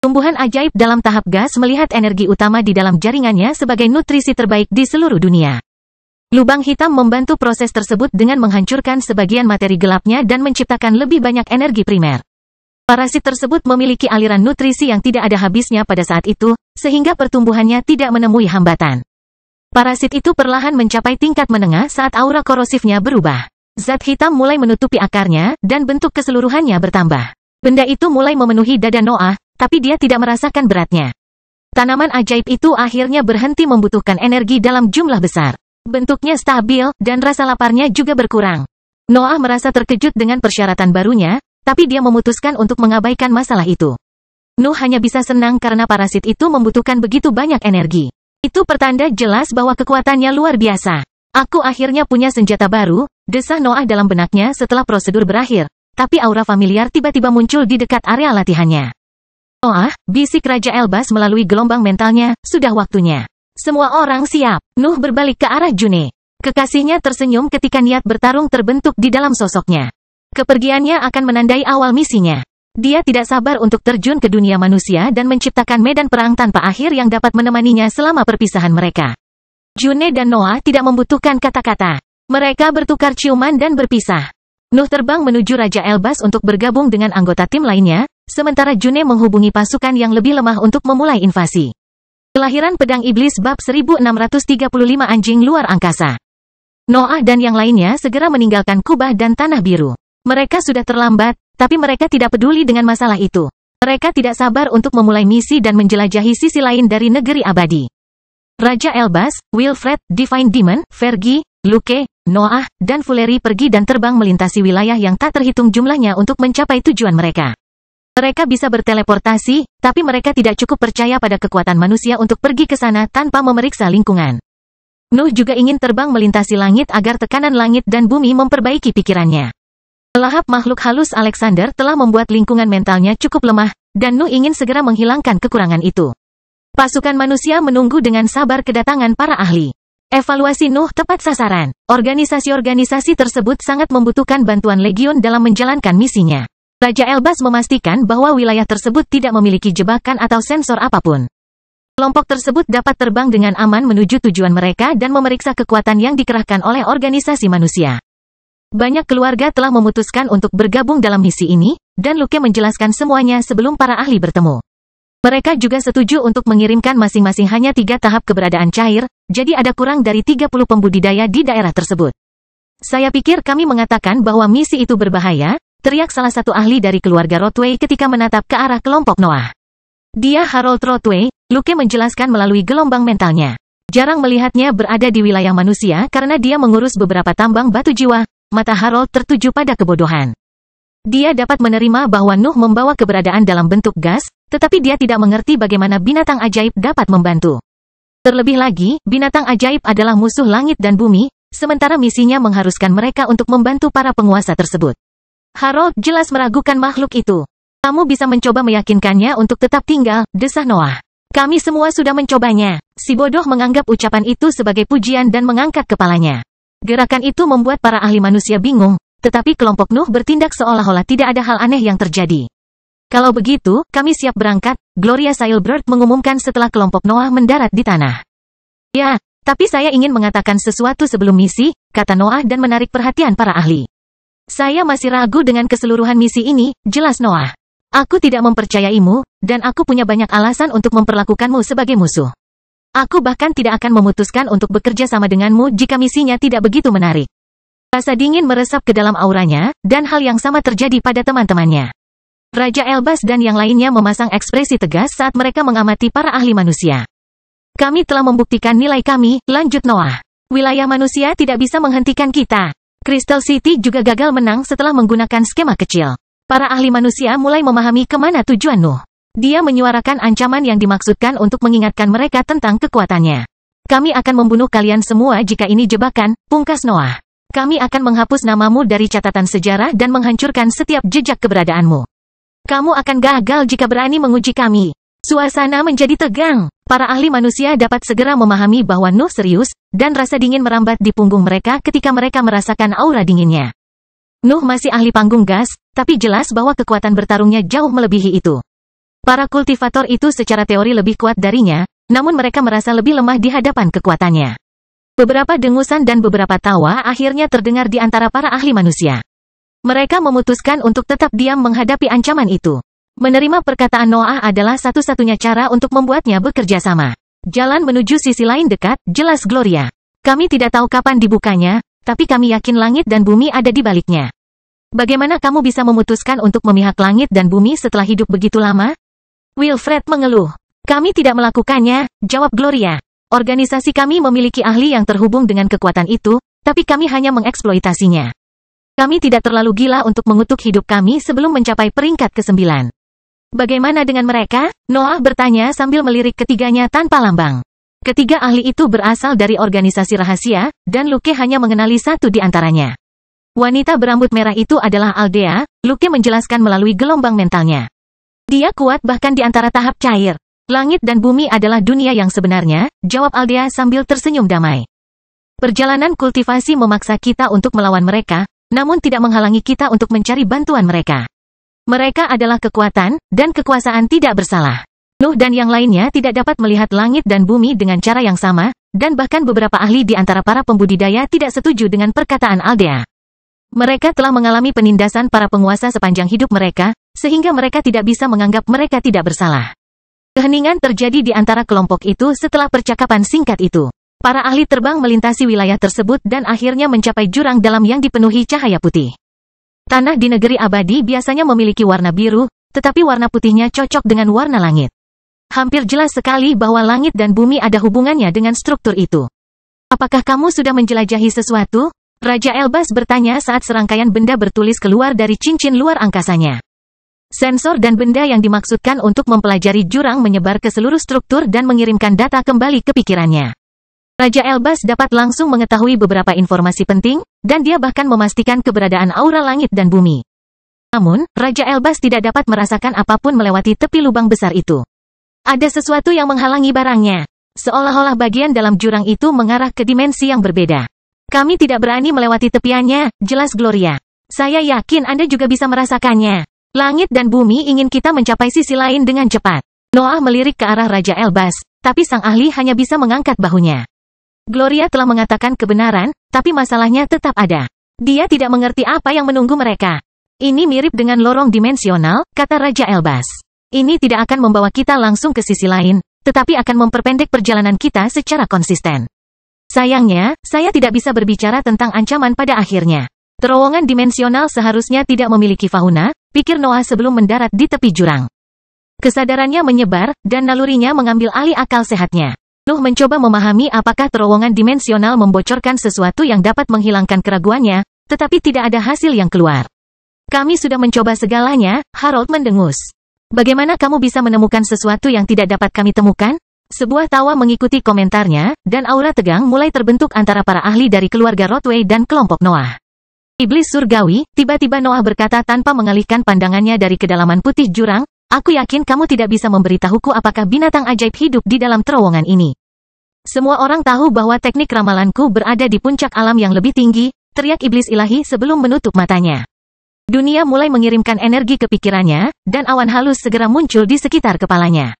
Tumbuhan ajaib dalam tahap gas melihat energi utama di dalam jaringannya sebagai nutrisi terbaik di seluruh dunia. Lubang hitam membantu proses tersebut dengan menghancurkan sebagian materi gelapnya dan menciptakan lebih banyak energi primer. Parasit tersebut memiliki aliran nutrisi yang tidak ada habisnya pada saat itu, sehingga pertumbuhannya tidak menemui hambatan. Parasit itu perlahan mencapai tingkat menengah saat aura korosifnya berubah. Zat hitam mulai menutupi akarnya, dan bentuk keseluruhannya bertambah. Benda itu mulai memenuhi dada Noah, tapi dia tidak merasakan beratnya. Tanaman ajaib itu akhirnya berhenti membutuhkan energi dalam jumlah besar. Bentuknya stabil, dan rasa laparnya juga berkurang. Noah merasa terkejut dengan persyaratan barunya, tapi dia memutuskan untuk mengabaikan masalah itu. Nuh hanya bisa senang karena parasit itu membutuhkan begitu banyak energi. Itu pertanda jelas bahwa kekuatannya luar biasa. Aku akhirnya punya senjata baru, desah Noah dalam benaknya setelah prosedur berakhir, tapi aura familiar tiba-tiba muncul di dekat area latihannya. Noah, bisik Raja Elbas melalui gelombang mentalnya, sudah waktunya. Semua orang siap. Nuh berbalik ke arah June. Kekasihnya tersenyum ketika niat bertarung terbentuk di dalam sosoknya. Kepergiannya akan menandai awal misinya. Dia tidak sabar untuk terjun ke dunia manusia dan menciptakan medan perang tanpa akhir yang dapat menemaninya selama perpisahan mereka. June dan Noah tidak membutuhkan kata-kata. Mereka bertukar ciuman dan berpisah. Nuh terbang menuju Raja Elbas untuk bergabung dengan anggota tim lainnya, sementara June menghubungi pasukan yang lebih lemah untuk memulai invasi. Kelahiran Pedang Iblis bab 1635 Anjing Luar Angkasa. Noah dan yang lainnya segera meninggalkan Kubah dan Tanah Biru. Mereka sudah terlambat, tapi mereka tidak peduli dengan masalah itu. Mereka tidak sabar untuk memulai misi dan menjelajahi sisi lain dari negeri abadi. Raja Elbas, Wilfred, Divine Demon, Fergie, Luke, Noah, dan Fuleri pergi dan terbang melintasi wilayah yang tak terhitung jumlahnya untuk mencapai tujuan mereka. Mereka bisa berteleportasi, tapi mereka tidak cukup percaya pada kekuatan manusia untuk pergi ke sana tanpa memeriksa lingkungan. Nuh juga ingin terbang melintasi langit agar tekanan langit dan bumi memperbaiki pikirannya. Lahap makhluk halus Alexander telah membuat lingkungan mentalnya cukup lemah, dan Nuh ingin segera menghilangkan kekurangan itu. Pasukan manusia menunggu dengan sabar kedatangan para ahli. Evaluasi Nuh tepat sasaran. Organisasi-organisasi tersebut sangat membutuhkan bantuan Legion dalam menjalankan misinya. Raja Elbas memastikan bahwa wilayah tersebut tidak memiliki jebakan atau sensor apapun. Kelompok tersebut dapat terbang dengan aman menuju tujuan mereka dan memeriksa kekuatan yang dikerahkan oleh organisasi manusia. Banyak keluarga telah memutuskan untuk bergabung dalam misi ini, dan Luke menjelaskan semuanya sebelum para ahli bertemu. Mereka juga setuju untuk mengirimkan masing-masing hanya 3 tahap keberadaan cair, jadi ada kurang dari 30 pembudidaya di daerah tersebut. Saya pikir kami mengatakan bahwa misi itu berbahaya, teriak salah satu ahli dari keluarga Rothway ketika menatap ke arah kelompok Noah. Dia Harold Rothway, Luke menjelaskan melalui gelombang mentalnya. Jarang melihatnya berada di wilayah manusia karena dia mengurus beberapa tambang batu jiwa. Mata Harold tertuju pada kebodohan. Dia dapat menerima bahwa Nuh membawa keberadaan dalam bentuk gas, tetapi dia tidak mengerti bagaimana binatang ajaib dapat membantu. Terlebih lagi, binatang ajaib adalah musuh langit dan bumi, sementara misinya mengharuskan mereka untuk membantu para penguasa tersebut. Harold jelas meragukan makhluk itu. Kamu bisa mencoba meyakinkannya untuk tetap tinggal, desah Noah. Kami semua sudah mencobanya. Si bodoh menganggap ucapan itu sebagai pujian dan mengangkat kepalanya. Gerakan itu membuat para ahli manusia bingung, tetapi kelompok Nuh bertindak seolah-olah tidak ada hal aneh yang terjadi. Kalau begitu, kami siap berangkat, Gloria Sailbird mengumumkan setelah kelompok Noah mendarat di tanah. Ya, tapi saya ingin mengatakan sesuatu sebelum misi, kata Noah dan menarik perhatian para ahli. Saya masih ragu dengan keseluruhan misi ini, jelas Noah. Aku tidak mempercayaimu, dan aku punya banyak alasan untuk memperlakukanmu sebagai musuh. Aku bahkan tidak akan memutuskan untuk bekerja sama denganmu jika misinya tidak begitu menarik. Rasa dingin meresap ke dalam auranya, dan hal yang sama terjadi pada teman-temannya. Raja Elbas dan yang lainnya memasang ekspresi tegas saat mereka mengamati para ahli manusia. Kami telah membuktikan nilai kami, lanjut Noah. Wilayah manusia tidak bisa menghentikan kita. Crystal City juga gagal menang setelah menggunakan skema kecil. Para ahli manusia mulai memahami kemana tujuan Nuh. Dia menyuarakan ancaman yang dimaksudkan untuk mengingatkan mereka tentang kekuatannya. Kami akan membunuh kalian semua jika ini jebakan, pungkas Noah. Kami akan menghapus namamu dari catatan sejarah dan menghancurkan setiap jejak keberadaanmu. Kamu akan gagal jika berani menguji kami. Suasana menjadi tegang. Para ahli manusia dapat segera memahami bahwa Nuh serius, dan rasa dingin merambat di punggung mereka ketika mereka merasakan aura dinginnya. Nuh masih ahli panggung gas, tapi jelas bahwa kekuatan bertarungnya jauh melebihi itu. Para kultivator itu secara teori lebih kuat darinya, namun mereka merasa lebih lemah di hadapan kekuatannya. Beberapa dengusan dan beberapa tawa akhirnya terdengar di antara para ahli manusia. Mereka memutuskan untuk tetap diam menghadapi ancaman itu. Menerima perkataan Noah adalah satu-satunya cara untuk membuatnya bekerja sama. Jalan menuju sisi lain dekat, jelas Gloria. Kami tidak tahu kapan dibukanya, tapi kami yakin langit dan bumi ada di baliknya. Bagaimana kamu bisa memutuskan untuk memihak langit dan bumi setelah hidup begitu lama? Wilfred mengeluh. Kami tidak melakukannya, jawab Gloria. Organisasi kami memiliki ahli yang terhubung dengan kekuatan itu, tapi kami hanya mengeksploitasinya. Kami tidak terlalu gila untuk mengutuk hidup kami sebelum mencapai peringkat ke-9. Bagaimana dengan mereka? Noah bertanya sambil melirik ketiganya tanpa lambang. Ketiga ahli itu berasal dari organisasi rahasia, dan Luke hanya mengenali satu di antaranya. Wanita berambut merah itu adalah Aldea, Luke menjelaskan melalui gelombang mentalnya. Dia kuat bahkan di antara tahap cair. Langit dan bumi adalah dunia yang sebenarnya, jawab Aldea sambil tersenyum damai. Perjalanan kultivasi memaksa kita untuk melawan mereka, namun tidak menghalangi kita untuk mencari bantuan mereka. Mereka adalah kekuatan, dan kekuasaan tidak bersalah. Nuh dan yang lainnya tidak dapat melihat langit dan bumi dengan cara yang sama, dan bahkan beberapa ahli di antara para pembudidaya tidak setuju dengan perkataan Aldea. Mereka telah mengalami penindasan para penguasa sepanjang hidup mereka, sehingga mereka tidak bisa menganggap mereka tidak bersalah. Keheningan terjadi di antara kelompok itu setelah percakapan singkat itu. Para ahli terbang melintasi wilayah tersebut dan akhirnya mencapai jurang dalam yang dipenuhi cahaya putih. Tanah di negeri abadi biasanya memiliki warna biru, tetapi warna putihnya cocok dengan warna langit. Hampir jelas sekali bahwa langit dan bumi ada hubungannya dengan struktur itu. Apakah kamu sudah menjelajahi sesuatu? Raja Elbas bertanya saat serangkaian benda bertulis keluar dari cincin luar angkasanya. Sensor dan benda yang dimaksudkan untuk mempelajari jurang menyebar ke seluruh struktur dan mengirimkan data kembali ke pikirannya. Raja Elbas dapat langsung mengetahui beberapa informasi penting, dan dia bahkan memastikan keberadaan aura langit dan bumi. Namun, Raja Elbas tidak dapat merasakan apapun melewati tepi lubang besar itu. Ada sesuatu yang menghalangi barangnya. Seolah-olah bagian dalam jurang itu mengarah ke dimensi yang berbeda. Kami tidak berani melewati tepiannya, jelas Gloria. Saya yakin Anda juga bisa merasakannya. Langit dan bumi ingin kita mencapai sisi lain dengan cepat. Noah melirik ke arah Raja Elbas, tapi sang ahli hanya bisa mengangkat bahunya. Gloria telah mengatakan kebenaran, tapi masalahnya tetap ada. Dia tidak mengerti apa yang menunggu mereka. Ini mirip dengan lorong dimensional, kata Raja Elbas. Ini tidak akan membawa kita langsung ke sisi lain, tetapi akan memperpendek perjalanan kita secara konsisten. Sayangnya, saya tidak bisa berbicara tentang ancaman pada akhirnya. Terowongan dimensional seharusnya tidak memiliki fauna, pikir Noah sebelum mendarat di tepi jurang. Kesadarannya menyebar, dan nalurinya mengambil alih akal sehatnya. Nuh mencoba memahami apakah terowongan dimensional membocorkan sesuatu yang dapat menghilangkan keraguannya, tetapi tidak ada hasil yang keluar. Kami sudah mencoba segalanya, Harold mendengus. Bagaimana kamu bisa menemukan sesuatu yang tidak dapat kami temukan? Sebuah tawa mengikuti komentarnya, dan aura tegang mulai terbentuk antara para ahli dari keluarga Rothway dan kelompok Noah. Iblis surgawi, tiba-tiba Noah berkata tanpa mengalihkan pandangannya dari kedalaman putih jurang, aku yakin kamu tidak bisa memberitahuku apakah binatang ajaib hidup di dalam terowongan ini. Semua orang tahu bahwa teknik ramalanku berada di puncak alam yang lebih tinggi, teriak iblis ilahi sebelum menutup matanya. Dunia mulai mengirimkan energi ke pikirannya, dan awan halus segera muncul di sekitar kepalanya.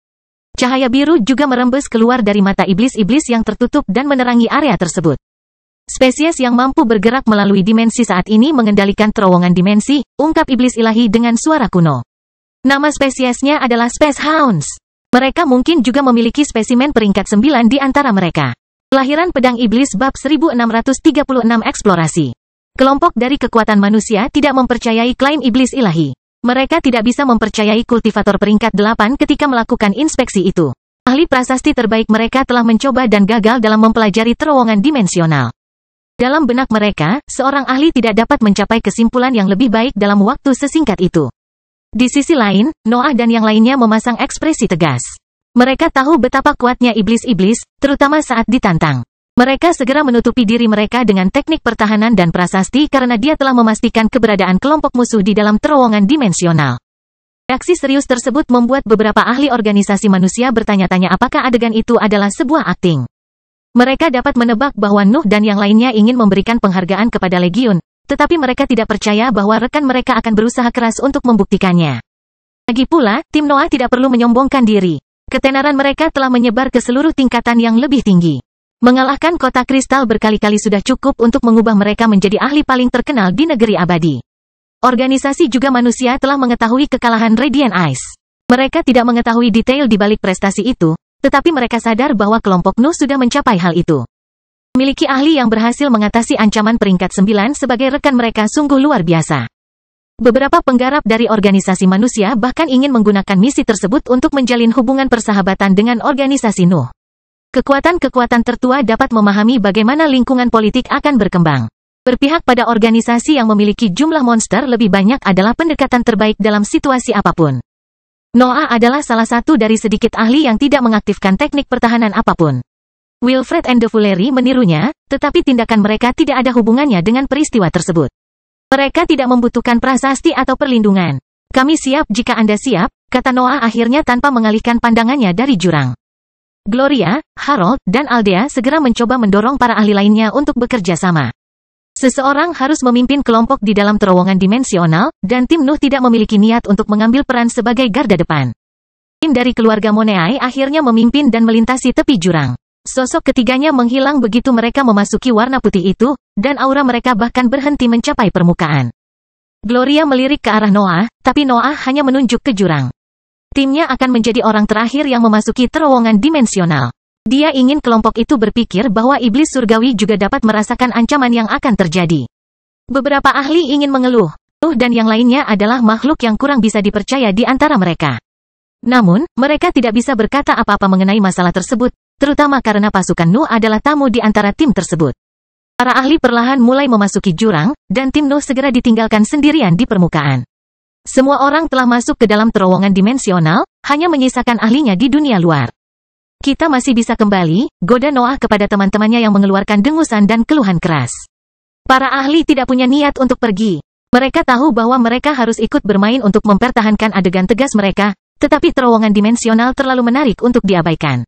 Cahaya biru juga merembes keluar dari mata iblis-iblis yang tertutup dan menerangi area tersebut. Spesies yang mampu bergerak melalui dimensi saat ini mengendalikan terowongan dimensi, ungkap iblis ilahi dengan suara kuno. Nama spesiesnya adalah Space Hounds. Mereka mungkin juga memiliki spesimen peringkat 9 di antara mereka. Kelahiran Pedang Iblis bab 1636 eksplorasi. Kelompok dari kekuatan manusia tidak mempercayai klaim iblis ilahi. Mereka tidak bisa mempercayai kultivator peringkat 8 ketika melakukan inspeksi itu. Ahli prasasti terbaik mereka telah mencoba dan gagal dalam mempelajari terowongan dimensional. Dalam benak mereka, seorang ahli tidak dapat mencapai kesimpulan yang lebih baik dalam waktu sesingkat itu. Di sisi lain, Noah dan yang lainnya memasang ekspresi tegas. Mereka tahu betapa kuatnya iblis-iblis, terutama saat ditantang. Mereka segera menutupi diri mereka dengan teknik pertahanan dan prasasti karena dia telah memastikan keberadaan kelompok musuh di dalam terowongan dimensional. Reaksi serius tersebut membuat beberapa ahli organisasi manusia bertanya-tanya apakah adegan itu adalah sebuah akting. Mereka dapat menebak bahwa Nuh dan yang lainnya ingin memberikan penghargaan kepada Legiun, tetapi mereka tidak percaya bahwa rekan mereka akan berusaha keras untuk membuktikannya. Lagi pula, tim Noah tidak perlu menyombongkan diri. Ketenaran mereka telah menyebar ke seluruh tingkatan yang lebih tinggi. Mengalahkan kota kristal berkali-kali sudah cukup untuk mengubah mereka menjadi ahli paling terkenal di negeri abadi. Organisasi juga manusia telah mengetahui kekalahan Radiant Eyes. Mereka tidak mengetahui detail di balik prestasi itu, tetapi mereka sadar bahwa kelompok Nuh sudah mencapai hal itu. Memiliki ahli yang berhasil mengatasi ancaman peringkat 9 sebagai rekan mereka sungguh luar biasa. Beberapa penggarap dari organisasi manusia bahkan ingin menggunakan misi tersebut untuk menjalin hubungan persahabatan dengan organisasi Nuh. Kekuatan-kekuatan tertua dapat memahami bagaimana lingkungan politik akan berkembang. Berpihak pada organisasi yang memiliki jumlah monster lebih banyak adalah pendekatan terbaik dalam situasi apapun. Noah adalah salah satu dari sedikit ahli yang tidak mengaktifkan teknik pertahanan apapun. Wilfred and the Fullery menirunya, tetapi tindakan mereka tidak ada hubungannya dengan peristiwa tersebut. Mereka tidak membutuhkan prasasti atau perlindungan. Kami siap jika Anda siap, kata Noah akhirnya tanpa mengalihkan pandangannya dari jurang. Gloria, Harold, dan Aldea segera mencoba mendorong para ahli lainnya untuk bekerja sama. Seseorang harus memimpin kelompok di dalam terowongan dimensional, dan tim Nuh tidak memiliki niat untuk mengambil peran sebagai garda depan. Tim dari keluarga Moneai akhirnya memimpin dan melintasi tepi jurang. Sosok ketiganya menghilang begitu mereka memasuki warna putih itu, dan aura mereka bahkan berhenti mencapai permukaan. Gloria melirik ke arah Noah, tapi Noah hanya menunjuk ke jurang. Timnya akan menjadi orang terakhir yang memasuki terowongan dimensional. Dia ingin kelompok itu berpikir bahwa iblis surgawi juga dapat merasakan ancaman yang akan terjadi. Beberapa ahli ingin mengeluh, Nuh dan yang lainnya adalah makhluk yang kurang bisa dipercaya di antara mereka. Namun, mereka tidak bisa berkata apa-apa mengenai masalah tersebut, terutama karena pasukan Nuh adalah tamu di antara tim tersebut. Para ahli perlahan mulai memasuki jurang, dan tim Nuh segera ditinggalkan sendirian di permukaan. Semua orang telah masuk ke dalam terowongan dimensional, hanya menyisakan ahlinya di dunia luar. Kita masih bisa kembali, goda Noah kepada teman-temannya yang mengeluarkan dengusan dan keluhan keras. Para ahli tidak punya niat untuk pergi. Mereka tahu bahwa mereka harus ikut bermain untuk mempertahankan adegan tegas mereka, tetapi terowongan dimensional terlalu menarik untuk diabaikan.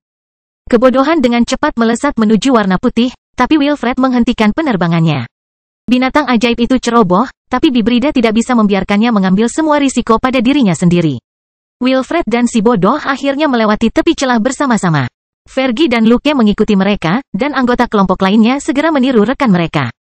Kebodohan dengan cepat melesat menuju warna putih, tapi Wilfred menghentikan penerbangannya. Binatang ajaib itu ceroboh, tapi Bibrida tidak bisa membiarkannya mengambil semua risiko pada dirinya sendiri. Wilfred dan si bodoh akhirnya melewati tepi celah bersama-sama. Fergie dan Luke mengikuti mereka, dan anggota kelompok lainnya segera meniru rekan mereka.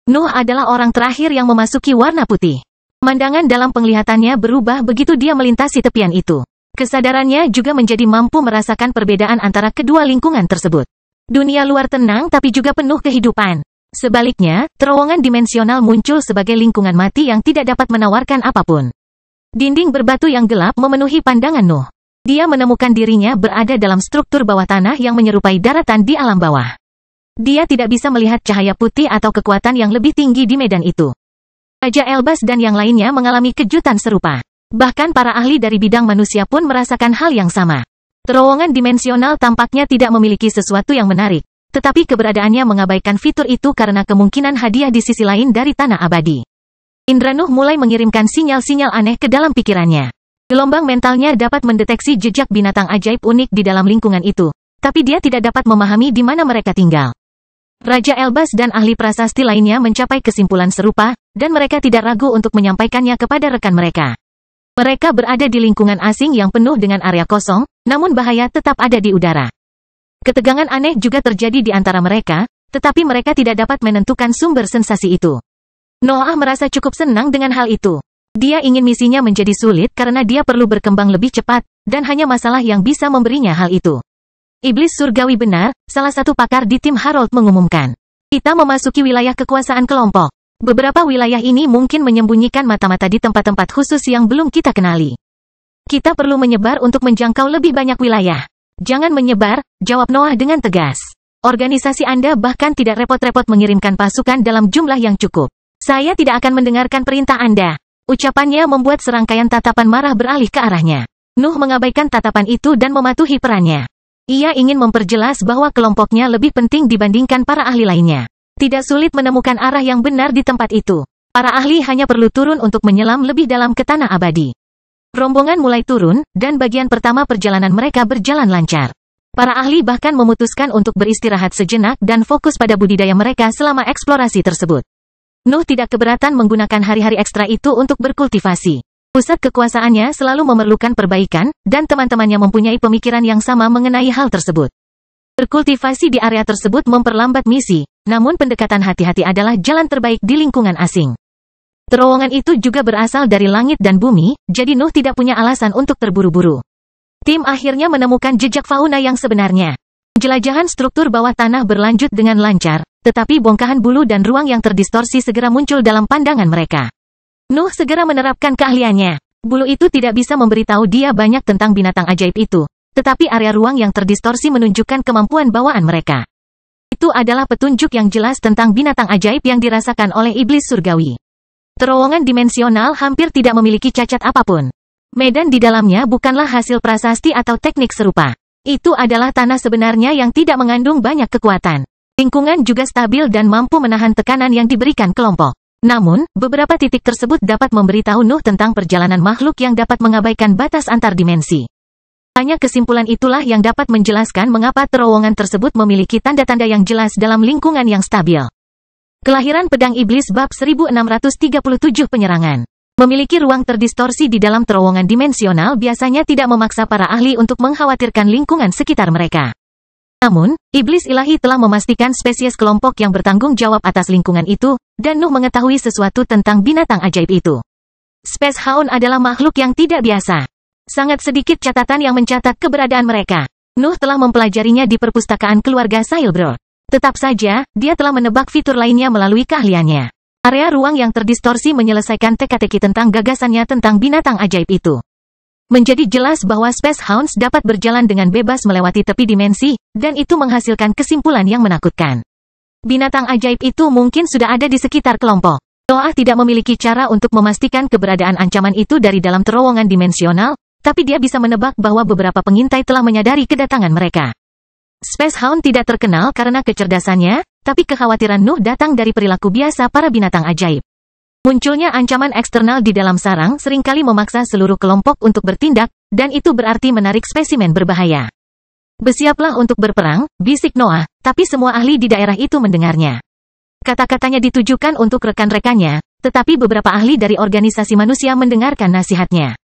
Nuh adalah orang terakhir yang memasuki warna putih. Pemandangan dalam penglihatannya berubah begitu dia melintasi tepian itu. Kesadarannya juga menjadi mampu merasakan perbedaan antara kedua lingkungan tersebut. Dunia luar tenang tapi juga penuh kehidupan. Sebaliknya, terowongan dimensional muncul sebagai lingkungan mati yang tidak dapat menawarkan apapun. Dinding berbatu yang gelap memenuhi pandangan Nuh. Dia menemukan dirinya berada dalam struktur bawah tanah yang menyerupai daratan di alam bawah. Dia tidak bisa melihat cahaya putih atau kekuatan yang lebih tinggi di medan itu. Raja Elbas dan yang lainnya mengalami kejutan serupa. Bahkan para ahli dari bidang manusia pun merasakan hal yang sama. Terowongan dimensional tampaknya tidak memiliki sesuatu yang menarik, tetapi keberadaannya mengabaikan fitur itu karena kemungkinan hadiah di sisi lain dari tanah abadi. Indra Nuh mulai mengirimkan sinyal-sinyal aneh ke dalam pikirannya. Gelombang mentalnya dapat mendeteksi jejak binatang ajaib unik di dalam lingkungan itu, tapi dia tidak dapat memahami di mana mereka tinggal. Raja Elbas dan ahli prasasti lainnya mencapai kesimpulan serupa, dan mereka tidak ragu untuk menyampaikannya kepada rekan mereka. Mereka berada di lingkungan asing yang penuh dengan area kosong, namun bahaya tetap ada di udara. Ketegangan aneh juga terjadi di antara mereka, tetapi mereka tidak dapat menentukan sumber sensasi itu. Noah merasa cukup senang dengan hal itu. Dia ingin misinya menjadi sulit karena dia perlu berkembang lebih cepat, dan hanya masalah yang bisa memberinya hal itu. Iblis surgawi benar, salah satu pakar di tim Harold mengumumkan. Kita memasuki wilayah kekuasaan kelompok. Beberapa wilayah ini mungkin menyembunyikan mata-mata di tempat-tempat khusus yang belum kita kenali. Kita perlu menyebar untuk menjangkau lebih banyak wilayah. Jangan menyebar, jawab Noah dengan tegas. Organisasi Anda bahkan tidak repot-repot mengirimkan pasukan dalam jumlah yang cukup. Saya tidak akan mendengarkan perintah Anda. Ucapannya membuat serangkaian tatapan marah beralih ke arahnya. Nuh mengabaikan tatapan itu dan mematuhi perannya. Ia ingin memperjelas bahwa kelompoknya lebih penting dibandingkan para ahli lainnya. Tidak sulit menemukan arah yang benar di tempat itu. Para ahli hanya perlu turun untuk menyelam lebih dalam ke tanah abadi. Rombongan mulai turun, dan bagian pertama perjalanan mereka berjalan lancar. Para ahli bahkan memutuskan untuk beristirahat sejenak dan fokus pada budidaya mereka selama eksplorasi tersebut. Nuh tidak keberatan menggunakan hari-hari ekstra itu untuk berkultivasi. Pusat kekuasaannya selalu memerlukan perbaikan, dan teman-temannya mempunyai pemikiran yang sama mengenai hal tersebut. Berkultivasi di area tersebut memperlambat misi, namun pendekatan hati-hati adalah jalan terbaik di lingkungan asing. Terowongan itu juga berasal dari langit dan bumi, jadi Nuh tidak punya alasan untuk terburu-buru. Tim akhirnya menemukan jejak fauna yang sebenarnya. Penjelajahan struktur bawah tanah berlanjut dengan lancar, tetapi bongkahan bulu dan ruang yang terdistorsi segera muncul dalam pandangan mereka. Nuh segera menerapkan keahliannya. Bulu itu tidak bisa memberitahu dia banyak tentang binatang ajaib itu, tetapi area ruang yang terdistorsi menunjukkan kemampuan bawaan mereka. Itu adalah petunjuk yang jelas tentang binatang ajaib yang dirasakan oleh iblis surgawi. Terowongan dimensional hampir tidak memiliki cacat apapun. Medan di dalamnya bukanlah hasil prasasti atau teknik serupa. Itu adalah tanah sebenarnya yang tidak mengandung banyak kekuatan. Lingkungan juga stabil dan mampu menahan tekanan yang diberikan kelompok. Namun, beberapa titik tersebut dapat memberitahu Nuh tentang perjalanan makhluk yang dapat mengabaikan batas antar dimensi. Hanya kesimpulan itulah yang dapat menjelaskan mengapa terowongan tersebut memiliki tanda-tanda yang jelas dalam lingkungan yang stabil. Kelahiran Pedang Iblis bab 1637 penyerangan. Memiliki ruang terdistorsi di dalam terowongan dimensional biasanya tidak memaksa para ahli untuk mengkhawatirkan lingkungan sekitar mereka. Namun, iblis ilahi telah memastikan spesies kelompok yang bertanggung jawab atas lingkungan itu, dan Nuh mengetahui sesuatu tentang binatang ajaib itu. Space Hound adalah makhluk yang tidak biasa. Sangat sedikit catatan yang mencatat keberadaan mereka. Nuh telah mempelajarinya di perpustakaan keluarga Sailbrod. Tetap saja, dia telah menebak fitur lainnya melalui keahliannya. Area ruang yang terdistorsi menyelesaikan teka-teki tentang gagasannya tentang binatang ajaib itu. Menjadi jelas bahwa Space Hounds dapat berjalan dengan bebas melewati tepi dimensi, dan itu menghasilkan kesimpulan yang menakutkan. Binatang ajaib itu mungkin sudah ada di sekitar kelompok. Noah tidak memiliki cara untuk memastikan keberadaan ancaman itu dari dalam terowongan dimensional, tapi dia bisa menebak bahwa beberapa pengintai telah menyadari kedatangan mereka. Space Hound tidak terkenal karena kecerdasannya, tapi kekhawatiran Nuh datang dari perilaku biasa para binatang ajaib. Munculnya ancaman eksternal di dalam sarang seringkali memaksa seluruh kelompok untuk bertindak, dan itu berarti menarik spesimen berbahaya. Bersiaplah untuk berperang, bisik Noah, tapi semua ahli di daerah itu mendengarnya. Kata-katanya ditujukan untuk rekan-rekannya, tetapi beberapa ahli dari organisasi manusia mendengarkan nasihatnya.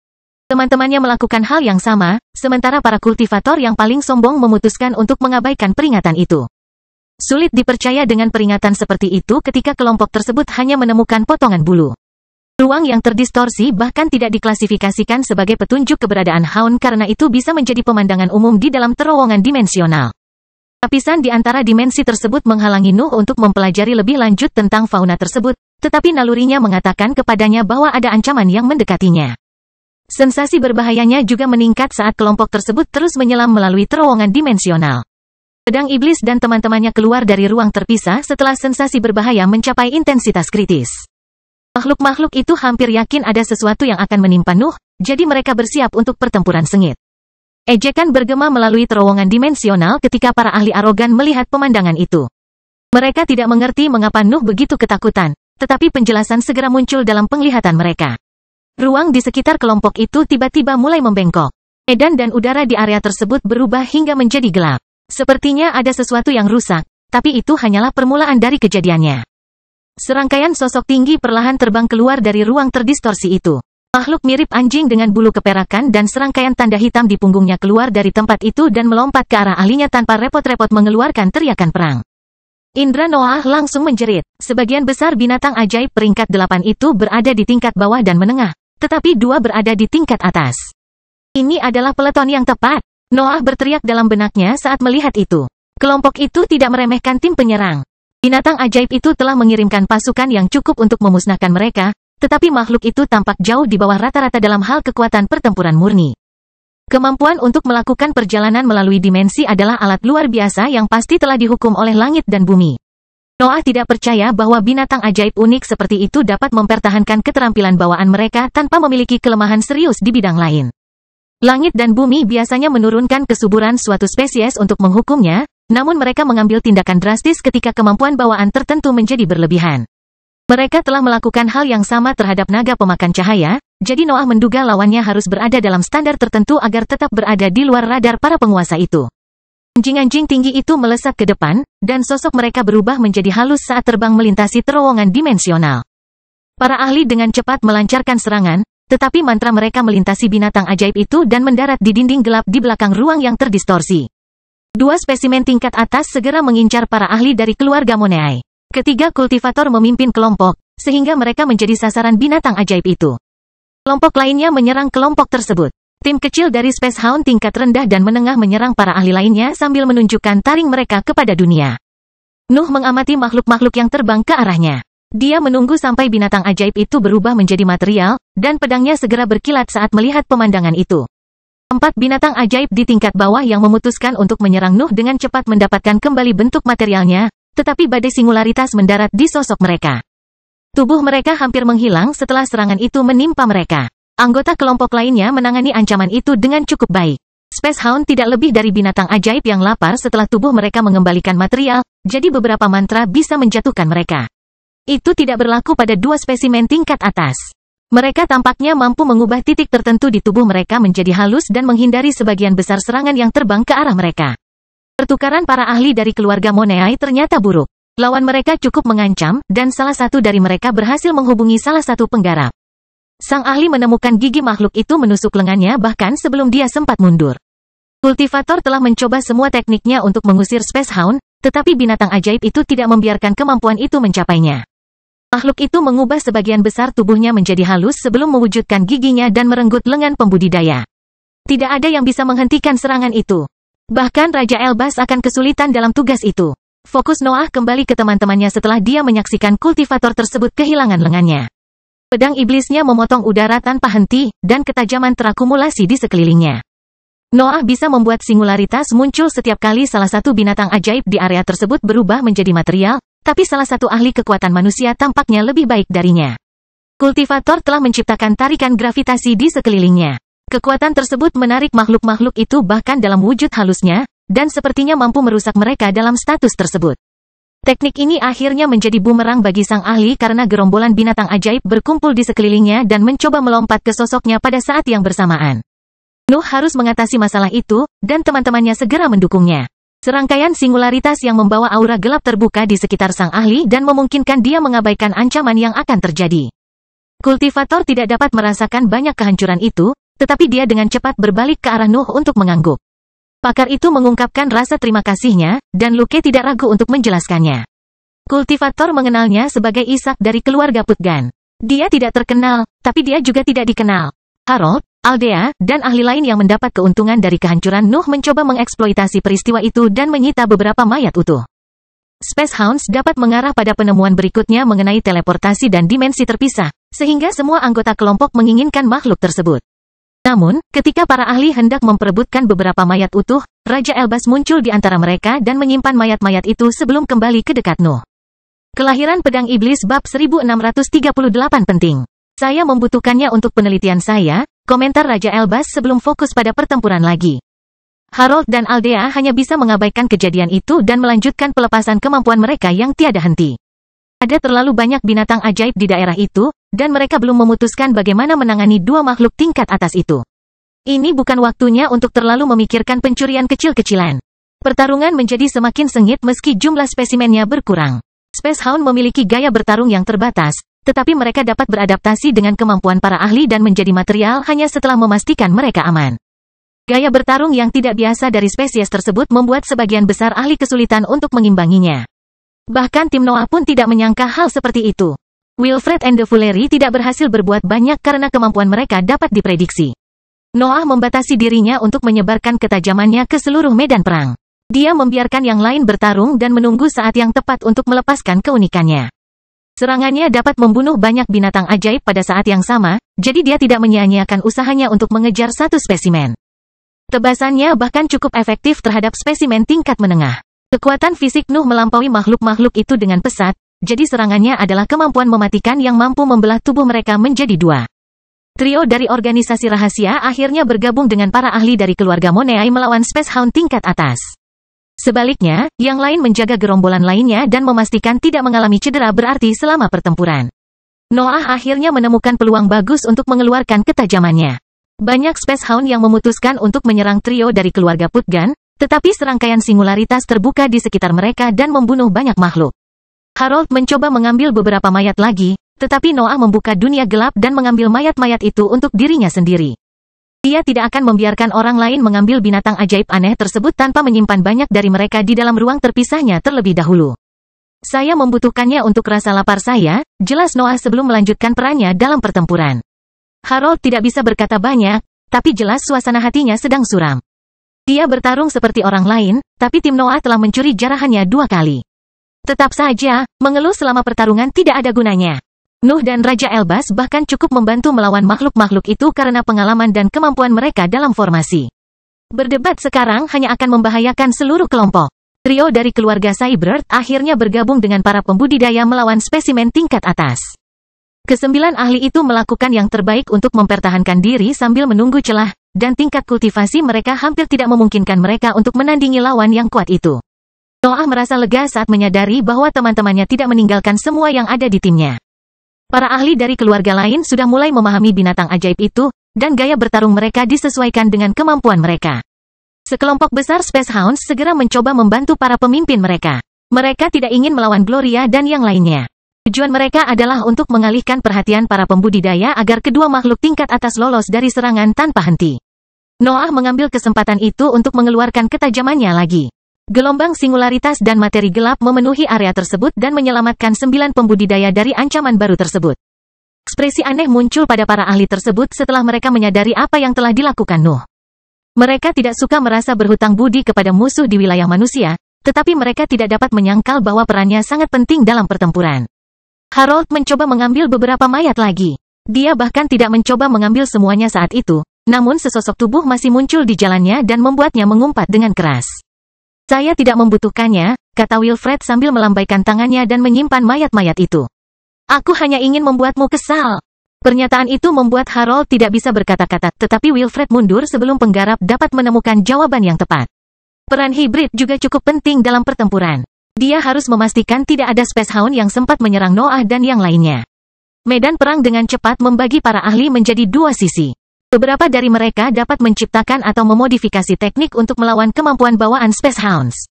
Teman-temannya melakukan hal yang sama, sementara para kultivator yang paling sombong memutuskan untuk mengabaikan peringatan itu. Sulit dipercaya dengan peringatan seperti itu ketika kelompok tersebut hanya menemukan potongan bulu. Ruang yang terdistorsi bahkan tidak diklasifikasikan sebagai petunjuk keberadaan Hound karena itu bisa menjadi pemandangan umum di dalam terowongan dimensional. Lapisan di antara dimensi tersebut menghalangi Nuh untuk mempelajari lebih lanjut tentang fauna tersebut, tetapi nalurinya mengatakan kepadanya bahwa ada ancaman yang mendekatinya. Sensasi berbahayanya juga meningkat saat kelompok tersebut terus menyelam melalui terowongan dimensional. Pedang iblis dan teman-temannya keluar dari ruang terpisah setelah sensasi berbahaya mencapai intensitas kritis. Makhluk-makhluk itu hampir yakin ada sesuatu yang akan menimpa Nuh, jadi mereka bersiap untuk pertempuran sengit. Ejekan bergema melalui terowongan dimensional ketika para ahli arogan melihat pemandangan itu. Mereka tidak mengerti mengapa Nuh begitu ketakutan, tetapi penjelasan segera muncul dalam penglihatan mereka. Ruang di sekitar kelompok itu tiba-tiba mulai membengkok. Medan dan udara di area tersebut berubah hingga menjadi gelap. Sepertinya ada sesuatu yang rusak, tapi itu hanyalah permulaan dari kejadiannya. Serangkaian sosok tinggi perlahan terbang keluar dari ruang terdistorsi itu. Makhluk mirip anjing dengan bulu keperakan dan serangkaian tanda hitam di punggungnya keluar dari tempat itu dan melompat ke arah ahlinya tanpa repot-repot mengeluarkan teriakan perang. Indra Noah langsung menjerit. Sebagian besar binatang ajaib peringkat 8 itu berada di tingkat bawah dan menengah, tetapi 2 berada di tingkat atas. Ini adalah peleton yang tepat. Noah berteriak dalam benaknya saat melihat itu. Kelompok itu tidak meremehkan tim penyerang. Binatang ajaib itu telah mengirimkan pasukan yang cukup untuk memusnahkan mereka, tetapi makhluk itu tampak jauh di bawah rata-rata dalam hal kekuatan pertempuran murni. Kemampuan untuk melakukan perjalanan melalui dimensi adalah alat luar biasa yang pasti telah dihukum oleh langit dan bumi. Noah tidak percaya bahwa binatang ajaib unik seperti itu dapat mempertahankan keterampilan bawaan mereka tanpa memiliki kelemahan serius di bidang lain. Langit dan bumi biasanya menurunkan kesuburan suatu spesies untuk menghukumnya, namun mereka mengambil tindakan drastis ketika kemampuan bawaan tertentu menjadi berlebihan. Mereka telah melakukan hal yang sama terhadap naga pemakan cahaya, jadi Noah menduga lawannya harus berada dalam standar tertentu agar tetap berada di luar radar para penguasa itu. Anjing-anjing tinggi itu melesat ke depan, dan sosok mereka berubah menjadi halus saat terbang melintasi terowongan dimensional. Para ahli dengan cepat melancarkan serangan, tetapi mantra mereka melintasi binatang ajaib itu dan mendarat di dinding gelap di belakang ruang yang terdistorsi. 2 spesimen tingkat atas segera mengincar para ahli dari keluarga Moneai. Ketiga kultivator memimpin kelompok, sehingga mereka menjadi sasaran binatang ajaib itu. Kelompok lainnya menyerang kelompok tersebut. Tim kecil dari Space Hound tingkat rendah dan menengah menyerang para ahli lainnya sambil menunjukkan taring mereka kepada dunia. Nuh mengamati makhluk-makhluk yang terbang ke arahnya. Dia menunggu sampai binatang ajaib itu berubah menjadi material, dan pedangnya segera berkilat saat melihat pemandangan itu. 4 binatang ajaib di tingkat bawah yang memutuskan untuk menyerang Nuh dengan cepat mendapatkan kembali bentuk materialnya, tetapi badai singularitas mendarat di sosok mereka. Tubuh mereka hampir menghilang setelah serangan itu menimpa mereka. Anggota kelompok lainnya menangani ancaman itu dengan cukup baik. Space Hound tidak lebih dari binatang ajaib yang lapar setelah tubuh mereka mengembalikan material, jadi beberapa mantra bisa menjatuhkan mereka. Itu tidak berlaku pada 2 spesimen tingkat atas. Mereka tampaknya mampu mengubah titik tertentu di tubuh mereka menjadi halus dan menghindari sebagian besar serangan yang terbang ke arah mereka. Pertukaran para ahli dari keluarga Moneai ternyata buruk. Lawan mereka cukup mengancam, dan salah satu dari mereka berhasil menghubungi salah satu penggarap. Sang ahli menemukan gigi makhluk itu menusuk lengannya bahkan sebelum dia sempat mundur. Kultivator telah mencoba semua tekniknya untuk mengusir Space Hound, tetapi binatang ajaib itu tidak membiarkan kemampuan itu mencapainya. Makhluk itu mengubah sebagian besar tubuhnya menjadi halus sebelum mewujudkan giginya dan merenggut lengan pembudidaya. Tidak ada yang bisa menghentikan serangan itu. Bahkan Raja Elbas akan kesulitan dalam tugas itu. Fokus Noah kembali ke teman-temannya setelah dia menyaksikan kultivator tersebut kehilangan lengannya. Pedang iblisnya memotong udara tanpa henti, dan ketajaman terakumulasi di sekelilingnya. Noah bisa membuat singularitas muncul setiap kali salah satu binatang ajaib di area tersebut berubah menjadi material, tapi salah satu ahli kekuatan manusia tampaknya lebih baik darinya. Kultivator telah menciptakan tarikan gravitasi di sekelilingnya. Kekuatan tersebut menarik makhluk-makhluk itu bahkan dalam wujud halusnya, dan sepertinya mampu merusak mereka dalam status tersebut. Teknik ini akhirnya menjadi bumerang bagi sang ahli karena gerombolan binatang ajaib berkumpul di sekelilingnya dan mencoba melompat ke sosoknya pada saat yang bersamaan. Nuh harus mengatasi masalah itu, dan teman-temannya segera mendukungnya. Serangkaian singularitas yang membawa aura gelap terbuka di sekitar sang ahli dan memungkinkan dia mengabaikan ancaman yang akan terjadi. Kultivator tidak dapat merasakan banyak kehancuran itu, tetapi dia dengan cepat berbalik ke arah Nuh untuk mengangguk. Pakar itu mengungkapkan rasa terima kasihnya, dan Luke tidak ragu untuk menjelaskannya. Kultivator mengenalnya sebagai Ishak dari keluarga Putgan. Dia tidak terkenal, tapi dia juga tidak dikenal. Harold, Aldea, dan ahli lain yang mendapat keuntungan dari kehancuran Nuh mencoba mengeksploitasi peristiwa itu dan menyita beberapa mayat utuh. Space Hounds dapat mengarah pada penemuan berikutnya mengenai teleportasi dan dimensi terpisah, sehingga semua anggota kelompok menginginkan makhluk tersebut. Namun, ketika para ahli hendak memperebutkan beberapa mayat utuh, Raja Elbas muncul di antara mereka dan menyimpan mayat-mayat itu sebelum kembali ke dekat Nuh. Kelahiran Pedang Iblis bab 1638 penting. Saya membutuhkannya untuk penelitian saya, komentar Raja Elbas sebelum fokus pada pertempuran lagi. Harold dan Aldea hanya bisa mengabaikan kejadian itu dan melanjutkan pelepasan kemampuan mereka yang tiada henti. Ada terlalu banyak binatang ajaib di daerah itu, dan mereka belum memutuskan bagaimana menangani dua makhluk tingkat atas itu. Ini bukan waktunya untuk terlalu memikirkan pencurian kecil-kecilan. Pertarungan menjadi semakin sengit meski jumlah spesimennya berkurang. Space Hound memiliki gaya bertarung yang terbatas, tetapi mereka dapat beradaptasi dengan kemampuan para ahli dan menjadi material hanya setelah memastikan mereka aman. Gaya bertarung yang tidak biasa dari spesies tersebut membuat sebagian besar ahli kesulitan untuk mengimbanginya. Bahkan tim Noah pun tidak menyangka hal seperti itu. Wilfred and the Foolery tidak berhasil berbuat banyak karena kemampuan mereka dapat diprediksi. Noah membatasi dirinya untuk menyebarkan ketajamannya ke seluruh medan perang. Dia membiarkan yang lain bertarung dan menunggu saat yang tepat untuk melepaskan keunikannya. Serangannya dapat membunuh banyak binatang ajaib pada saat yang sama, jadi dia tidak menyia-nyiakan usahanya untuk mengejar satu spesimen. Tebasannya bahkan cukup efektif terhadap spesimen tingkat menengah. Kekuatan fisik Nuh melampaui makhluk-makhluk itu dengan pesat, jadi serangannya adalah kemampuan mematikan yang mampu membelah tubuh mereka menjadi dua. Trio dari organisasi rahasia akhirnya bergabung dengan para ahli dari keluarga Moneai melawan Space Hound tingkat atas. Sebaliknya, yang lain menjaga gerombolan lainnya dan memastikan tidak mengalami cedera berarti selama pertempuran. Noah akhirnya menemukan peluang bagus untuk mengeluarkan ketajamannya. Banyak Space Hound yang memutuskan untuk menyerang trio dari keluarga Putgan, tetapi serangkaian singularitas terbuka di sekitar mereka dan membunuh banyak makhluk. Harold mencoba mengambil beberapa mayat lagi, tetapi Noah membuka dunia gelap dan mengambil mayat-mayat itu untuk dirinya sendiri. Dia tidak akan membiarkan orang lain mengambil binatang ajaib aneh tersebut tanpa menyimpan banyak dari mereka di dalam ruang terpisahnya terlebih dahulu. Saya membutuhkannya untuk rasa lapar saya, jelas Noah sebelum melanjutkan perannya dalam pertempuran. Harold tidak bisa berkata banyak, tapi jelas suasana hatinya sedang suram. Dia bertarung seperti orang lain, tapi tim Noah telah mencuri jarahannya 2 kali. Tetap saja, mengeluh selama pertarungan tidak ada gunanya. Nuh dan Raja Elbas bahkan cukup membantu melawan makhluk-makhluk itu karena pengalaman dan kemampuan mereka dalam formasi. Berdebat sekarang hanya akan membahayakan seluruh kelompok. Trio dari keluarga Cybert akhirnya bergabung dengan para pembudidaya melawan spesimen tingkat atas. Kesembilan ahli itu melakukan yang terbaik untuk mempertahankan diri sambil menunggu celah, dan tingkat kultivasi mereka hampir tidak memungkinkan mereka untuk menandingi lawan yang kuat itu. Noah merasa lega saat menyadari bahwa teman-temannya tidak meninggalkan semua yang ada di timnya. Para ahli dari keluarga lain sudah mulai memahami binatang ajaib itu, dan gaya bertarung mereka disesuaikan dengan kemampuan mereka. Sekelompok besar Space Hounds segera mencoba membantu para pemimpin mereka. Mereka tidak ingin melawan Gloria dan yang lainnya. Tujuan mereka adalah untuk mengalihkan perhatian para pembudidaya agar kedua makhluk tingkat atas lolos dari serangan tanpa henti. Noah mengambil kesempatan itu untuk mengeluarkan ketajamannya lagi. Gelombang singularitas dan materi gelap memenuhi area tersebut dan menyelamatkan 9 pembudidaya dari ancaman baru tersebut. Ekspresi aneh muncul pada para ahli tersebut setelah mereka menyadari apa yang telah dilakukan Nuh. Mereka tidak suka merasa berhutang budi kepada musuh di wilayah manusia, tetapi mereka tidak dapat menyangkal bahwa perannya sangat penting dalam pertempuran. Harold mencoba mengambil beberapa mayat lagi. Dia bahkan tidak mencoba mengambil semuanya saat itu, namun sesosok tubuh masih muncul di jalannya dan membuatnya mengumpat dengan keras. Saya tidak membutuhkannya, kata Wilfred sambil melambaikan tangannya dan menyimpan mayat-mayat itu. Aku hanya ingin membuatmu kesal. Pernyataan itu membuat Harold tidak bisa berkata-kata, tetapi Wilfred mundur sebelum penggarap dapat menemukan jawaban yang tepat. Peran hibrid juga cukup penting dalam pertempuran. Dia harus memastikan tidak ada Space Hound yang sempat menyerang Noah dan yang lainnya. Medan perang dengan cepat membagi para ahli menjadi dua sisi. Beberapa dari mereka dapat menciptakan atau memodifikasi teknik untuk melawan kemampuan bawaan Space Hounds.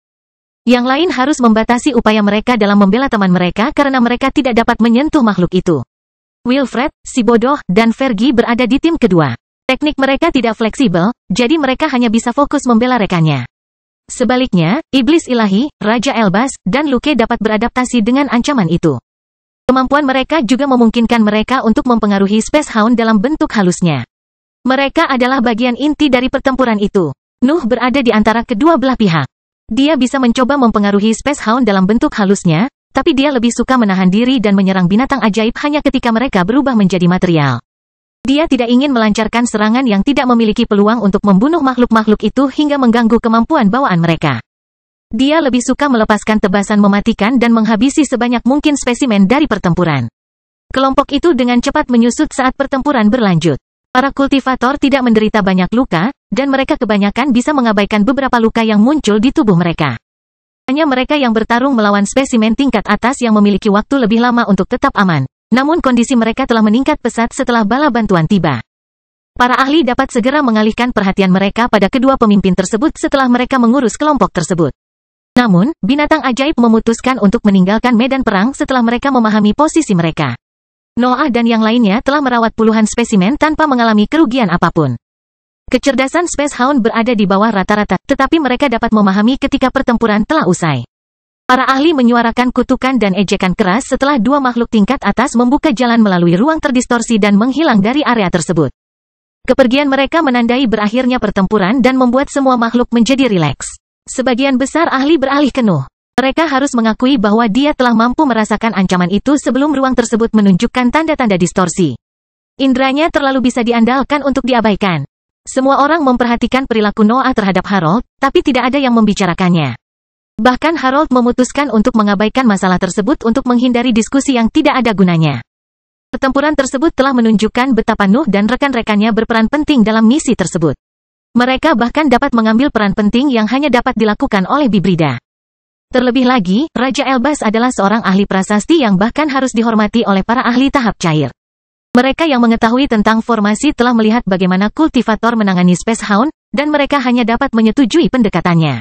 Yang lain harus membatasi upaya mereka dalam membela teman mereka karena mereka tidak dapat menyentuh makhluk itu. Wilfred, si bodoh, dan Fergie berada di tim kedua. Teknik mereka tidak fleksibel, jadi mereka hanya bisa fokus membela rekannya. Sebaliknya, Iblis Ilahi, Raja Elbas, dan Luke dapat beradaptasi dengan ancaman itu. Kemampuan mereka juga memungkinkan mereka untuk mempengaruhi Space Hound dalam bentuk halusnya. Mereka adalah bagian inti dari pertempuran itu. Nuh berada di antara kedua belah pihak. Dia bisa mencoba mempengaruhi Space Hound dalam bentuk halusnya, tapi dia lebih suka menahan diri dan menyerang binatang ajaib hanya ketika mereka berubah menjadi material. Dia tidak ingin melancarkan serangan yang tidak memiliki peluang untuk membunuh makhluk-makhluk itu hingga mengganggu kemampuan bawaan mereka. Dia lebih suka melepaskan tebasan mematikan dan menghabisi sebanyak mungkin spesimen dari pertempuran. Kelompok itu dengan cepat menyusut saat pertempuran berlanjut. Para kultivator tidak menderita banyak luka, dan mereka kebanyakan bisa mengabaikan beberapa luka yang muncul di tubuh mereka. Hanya mereka yang bertarung melawan spesimen tingkat atas yang memiliki waktu lebih lama untuk tetap aman. Namun kondisi mereka telah meningkat pesat setelah bala bantuan tiba. Para ahli dapat segera mengalihkan perhatian mereka pada kedua pemimpin tersebut setelah mereka mengurus kelompok tersebut. Namun, binatang ajaib memutuskan untuk meninggalkan medan perang setelah mereka memahami posisi mereka. Noah dan yang lainnya telah merawat puluhan spesimen tanpa mengalami kerugian apapun. Kecerdasan Space Hound berada di bawah rata-rata, tetapi mereka dapat memahami ketika pertempuran telah usai. Para ahli menyuarakan kutukan dan ejekan keras setelah dua makhluk tingkat atas membuka jalan melalui ruang terdistorsi dan menghilang dari area tersebut. Kepergian mereka menandai berakhirnya pertempuran dan membuat semua makhluk menjadi rileks. Sebagian besar ahli beralih ke Nuh. Mereka harus mengakui bahwa dia telah mampu merasakan ancaman itu sebelum ruang tersebut menunjukkan tanda-tanda distorsi. Indranya terlalu bisa diandalkan untuk diabaikan. Semua orang memperhatikan perilaku Noah terhadap Harold, tapi tidak ada yang membicarakannya. Bahkan Harold memutuskan untuk mengabaikan masalah tersebut untuk menghindari diskusi yang tidak ada gunanya. Pertempuran tersebut telah menunjukkan betapa Nuh dan rekan-rekannya berperan penting dalam misi tersebut. Mereka bahkan dapat mengambil peran penting yang hanya dapat dilakukan oleh Bibrida. Terlebih lagi, Raja Elbas adalah seorang ahli prasasti yang bahkan harus dihormati oleh para ahli tahap cair. Mereka yang mengetahui tentang formasi telah melihat bagaimana kultivator menangani Space Hound, dan mereka hanya dapat menyetujui pendekatannya.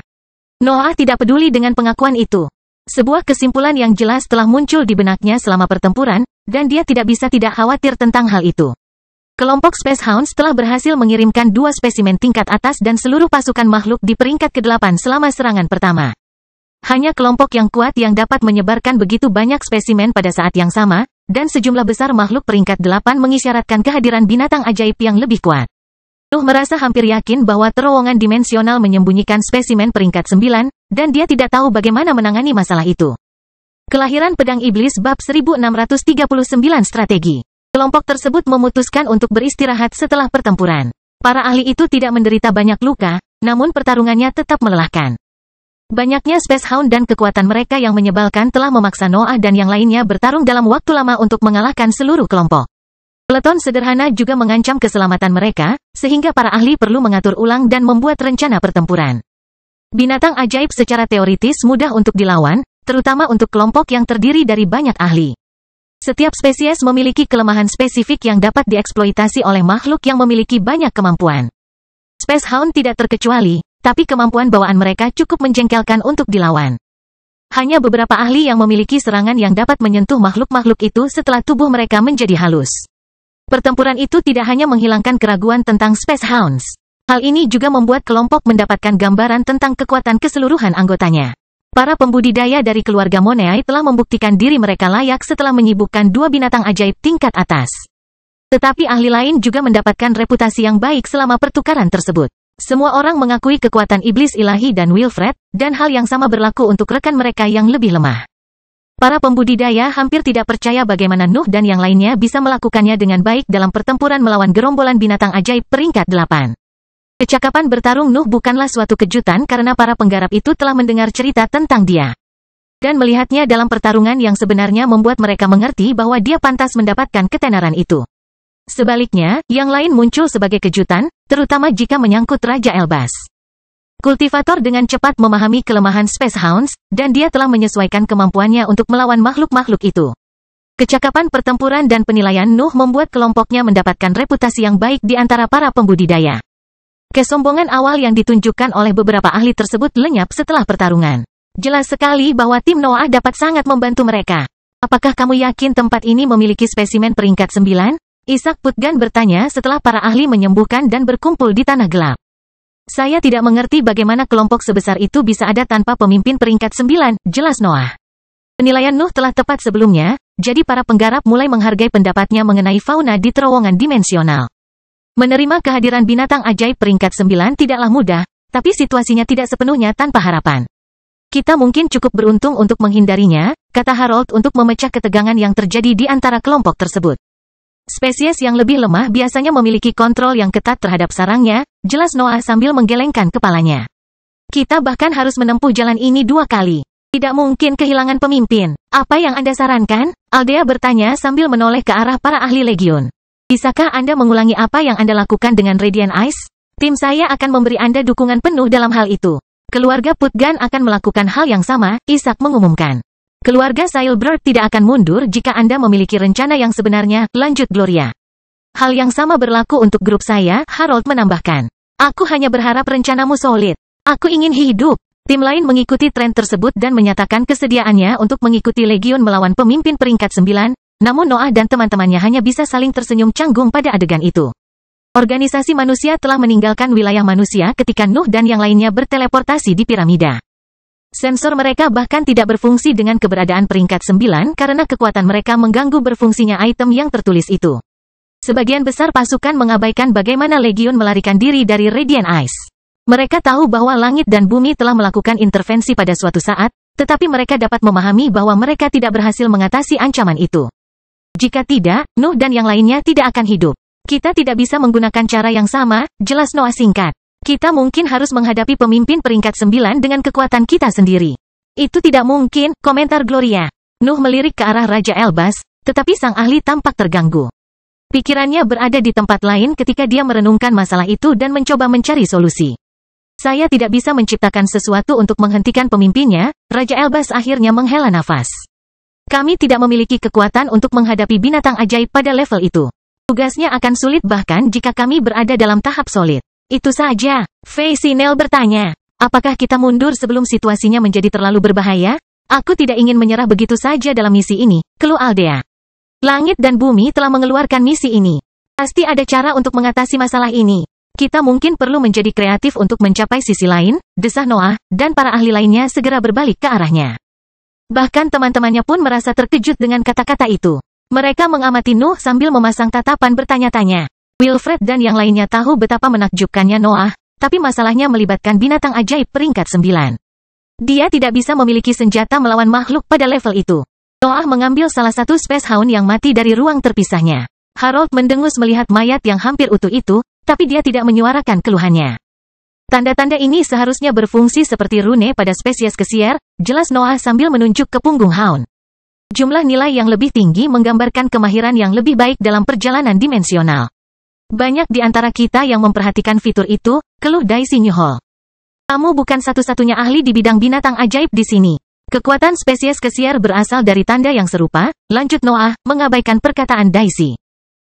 Noah tidak peduli dengan pengakuan itu. Sebuah kesimpulan yang jelas telah muncul di benaknya selama pertempuran, dan dia tidak bisa tidak khawatir tentang hal itu. Kelompok Space Hounds telah berhasil mengirimkan dua spesimen tingkat atas dan seluruh pasukan makhluk di peringkat ke-8 selama serangan pertama. Hanya kelompok yang kuat yang dapat menyebarkan begitu banyak spesimen pada saat yang sama, dan sejumlah besar makhluk peringkat 8 mengisyaratkan kehadiran binatang ajaib yang lebih kuat. Nuh merasa hampir yakin bahwa terowongan dimensional menyembunyikan spesimen peringkat 9, dan dia tidak tahu bagaimana menangani masalah itu. Kelahiran Pedang Iblis bab 1639 strategi. Kelompok tersebut memutuskan untuk beristirahat setelah pertempuran. Para ahli itu tidak menderita banyak luka, namun pertarungannya tetap melelahkan. Banyaknya Space Hound dan kekuatan mereka yang menyebalkan telah memaksa Noah dan yang lainnya bertarung dalam waktu lama untuk mengalahkan seluruh kelompok. Peleton sederhana juga mengancam keselamatan mereka, sehingga para ahli perlu mengatur ulang dan membuat rencana pertempuran. Binatang ajaib secara teoritis mudah untuk dilawan, terutama untuk kelompok yang terdiri dari banyak ahli. Setiap spesies memiliki kelemahan spesifik yang dapat dieksploitasi oleh makhluk yang memiliki banyak kemampuan. Space Hound tidak terkecuali, tapi kemampuan bawaan mereka cukup menjengkelkan untuk dilawan. Hanya beberapa ahli yang memiliki serangan yang dapat menyentuh makhluk-makhluk itu setelah tubuh mereka menjadi halus. Pertempuran itu tidak hanya menghilangkan keraguan tentang Space Hounds. Hal ini juga membuat kelompok mendapatkan gambaran tentang kekuatan keseluruhan anggotanya. Para pembudidaya dari keluarga Moneai telah membuktikan diri mereka layak setelah menyibukkan dua binatang ajaib tingkat atas. Tetapi ahli lain juga mendapatkan reputasi yang baik selama pertukaran tersebut. Semua orang mengakui kekuatan Iblis Ilahi dan Wilfred, dan hal yang sama berlaku untuk rekan mereka yang lebih lemah. Para pembudidaya hampir tidak percaya bagaimana Nuh dan yang lainnya bisa melakukannya dengan baik dalam pertempuran melawan gerombolan binatang ajaib peringkat 8. Kecakapan bertarung Nuh bukanlah suatu kejutan karena para penggarap itu telah mendengar cerita tentang dia. Dan melihatnya dalam pertarungan yang sebenarnya membuat mereka mengerti bahwa dia pantas mendapatkan ketenaran itu. Sebaliknya, yang lain muncul sebagai kejutan, terutama jika menyangkut Raja Elbas. Kultivator dengan cepat memahami kelemahan Space Hounds, dan dia telah menyesuaikan kemampuannya untuk melawan makhluk-makhluk itu. Kecakapan pertempuran dan penilaian Nuh membuat kelompoknya mendapatkan reputasi yang baik di antara para pembudidaya. Kesombongan awal yang ditunjukkan oleh beberapa ahli tersebut lenyap setelah pertarungan. Jelas sekali bahwa tim Noah dapat sangat membantu mereka. Apakah kamu yakin tempat ini memiliki spesimen peringkat 9? Isaac Putgan bertanya setelah para ahli menyembuhkan dan berkumpul di tanah gelap. Saya tidak mengerti bagaimana kelompok sebesar itu bisa ada tanpa pemimpin peringkat 9, jelas Noah. Penilaian Nuh telah tepat sebelumnya, jadi para penggarap mulai menghargai pendapatnya mengenai fauna di terowongan dimensional. Menerima kehadiran binatang ajaib peringkat 9 tidaklah mudah, tapi situasinya tidak sepenuhnya tanpa harapan. Kita mungkin cukup beruntung untuk menghindarinya, kata Harold untuk memecah ketegangan yang terjadi di antara kelompok tersebut. Spesies yang lebih lemah biasanya memiliki kontrol yang ketat terhadap sarangnya, jelas Noah sambil menggelengkan kepalanya. Kita bahkan harus menempuh jalan ini 2 kali. Tidak mungkin kehilangan pemimpin. Apa yang Anda sarankan? Aldea bertanya sambil menoleh ke arah para ahli legion. Bisakah Anda mengulangi apa yang Anda lakukan dengan Radiant Ice? Tim saya akan memberi Anda dukungan penuh dalam hal itu. Keluarga Putgan akan melakukan hal yang sama, Isaac mengumumkan. Keluarga Sailbird tidak akan mundur jika Anda memiliki rencana yang sebenarnya, lanjut Gloria. Hal yang sama berlaku untuk grup saya, Harold menambahkan. Aku hanya berharap rencanamu solid. Aku ingin hidup. Tim lain mengikuti tren tersebut dan menyatakan kesediaannya untuk mengikuti Legion melawan pemimpin peringkat 9, namun Noah dan teman-temannya hanya bisa saling tersenyum canggung pada adegan itu. Organisasi manusia telah meninggalkan wilayah manusia ketika Nuh dan yang lainnya berteleportasi di piramida. Sensor mereka bahkan tidak berfungsi dengan keberadaan peringkat 9 karena kekuatan mereka mengganggu berfungsinya item yang tertulis itu. Sebagian besar pasukan mengabaikan bagaimana Legion melarikan diri dari Radiant Ice. Mereka tahu bahwa langit dan bumi telah melakukan intervensi pada suatu saat, tetapi mereka dapat memahami bahwa mereka tidak berhasil mengatasi ancaman itu. Jika tidak, Nuh dan yang lainnya tidak akan hidup. Kita tidak bisa menggunakan cara yang sama, jelas Noah singkat. Kita mungkin harus menghadapi pemimpin peringkat 9 dengan kekuatan kita sendiri. Itu tidak mungkin, komentar Gloria. Nuh melirik ke arah Raja Elbas, tetapi sang ahli tampak terganggu. Pikirannya berada di tempat lain ketika dia merenungkan masalah itu dan mencoba mencari solusi. Saya tidak bisa menciptakan sesuatu untuk menghentikan pemimpinnya, Raja Elbas akhirnya menghela nafas. Kami tidak memiliki kekuatan untuk menghadapi binatang ajaib pada level itu. Tugasnya akan sulit bahkan jika kami berada dalam tahap solid. Itu saja. Fei Sinel bertanya, apakah kita mundur sebelum situasinya menjadi terlalu berbahaya? Aku tidak ingin menyerah begitu saja dalam misi ini, keluh Aldea. Langit dan bumi telah mengeluarkan misi ini. Pasti ada cara untuk mengatasi masalah ini. Kita mungkin perlu menjadi kreatif untuk mencapai sisi lain, desah Noah, dan para ahli lainnya segera berbalik ke arahnya. Bahkan teman-temannya pun merasa terkejut dengan kata-kata itu. Mereka mengamati Nuh sambil memasang tatapan bertanya-tanya. Wilfred dan yang lainnya tahu betapa menakjubkannya Noah, tapi masalahnya melibatkan binatang ajaib peringkat 9. Dia tidak bisa memiliki senjata melawan makhluk pada level itu. Noah mengambil salah satu Space Hound yang mati dari ruang terpisahnya. Harold mendengus melihat mayat yang hampir utuh itu, tapi dia tidak menyuarakan keluhannya. Tanda-tanda ini seharusnya berfungsi seperti rune pada spesies kesier, jelas Noah sambil menunjuk ke punggung Hound. Jumlah nilai yang lebih tinggi menggambarkan kemahiran yang lebih baik dalam perjalanan dimensional. Banyak di antara kita yang memperhatikan fitur itu, keluh Daisy Newhall. Kamu bukan satu-satunya ahli di bidang binatang ajaib di sini. Kekuatan spesies kesier berasal dari tanda yang serupa, lanjut Noah, mengabaikan perkataan Daisy.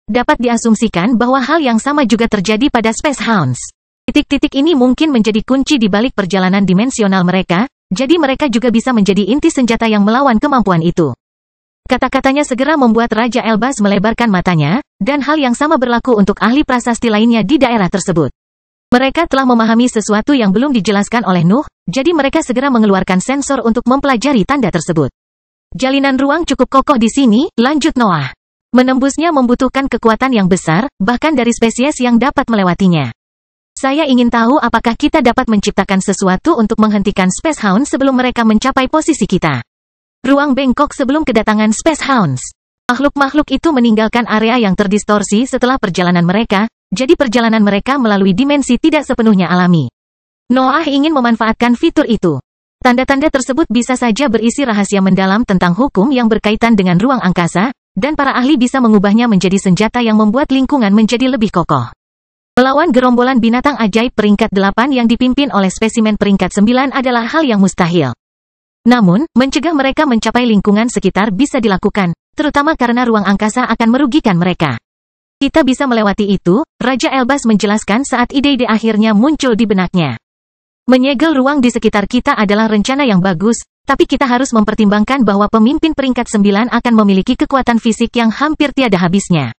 Dapat diasumsikan bahwa hal yang sama juga terjadi pada Space Hounds. Titik-titik ini mungkin menjadi kunci di balik perjalanan dimensional mereka, jadi mereka juga bisa menjadi inti senjata yang melawan kemampuan itu. Kata-katanya segera membuat Raja Elbas melebarkan matanya, dan hal yang sama berlaku untuk ahli prasasti lainnya di daerah tersebut. Mereka telah memahami sesuatu yang belum dijelaskan oleh Nuh, jadi mereka segera mengeluarkan sensor untuk mempelajari tanda tersebut. Jalinan ruang cukup kokoh di sini, lanjut Noah. Menembusnya membutuhkan kekuatan yang besar, bahkan dari spesies yang dapat melewatinya. Saya ingin tahu apakah kita dapat menciptakan sesuatu untuk menghentikan Space Hound sebelum mereka mencapai posisi kita. Ruang bengkok sebelum kedatangan Space Hounds. Makhluk-makhluk itu meninggalkan area yang terdistorsi setelah perjalanan mereka, jadi perjalanan mereka melalui dimensi tidak sepenuhnya alami. Noah ingin memanfaatkan fitur itu. Tanda-tanda tersebut bisa saja berisi rahasia mendalam tentang hukum yang berkaitan dengan ruang angkasa, dan para ahli bisa mengubahnya menjadi senjata yang membuat lingkungan menjadi lebih kokoh. Melawan gerombolan binatang ajaib peringkat 8 yang dipimpin oleh spesimen peringkat 9 adalah hal yang mustahil. Namun, mencegah mereka mencapai lingkungan sekitar bisa dilakukan, terutama karena ruang angkasa akan merugikan mereka. Kita bisa melewati itu, Raja Elbas menjelaskan saat ide-ide akhirnya muncul di benaknya. Menyegel ruang di sekitar kita adalah rencana yang bagus, tapi kita harus mempertimbangkan bahwa pemimpin peringkat 9 akan memiliki kekuatan fisik yang hampir tiada habisnya.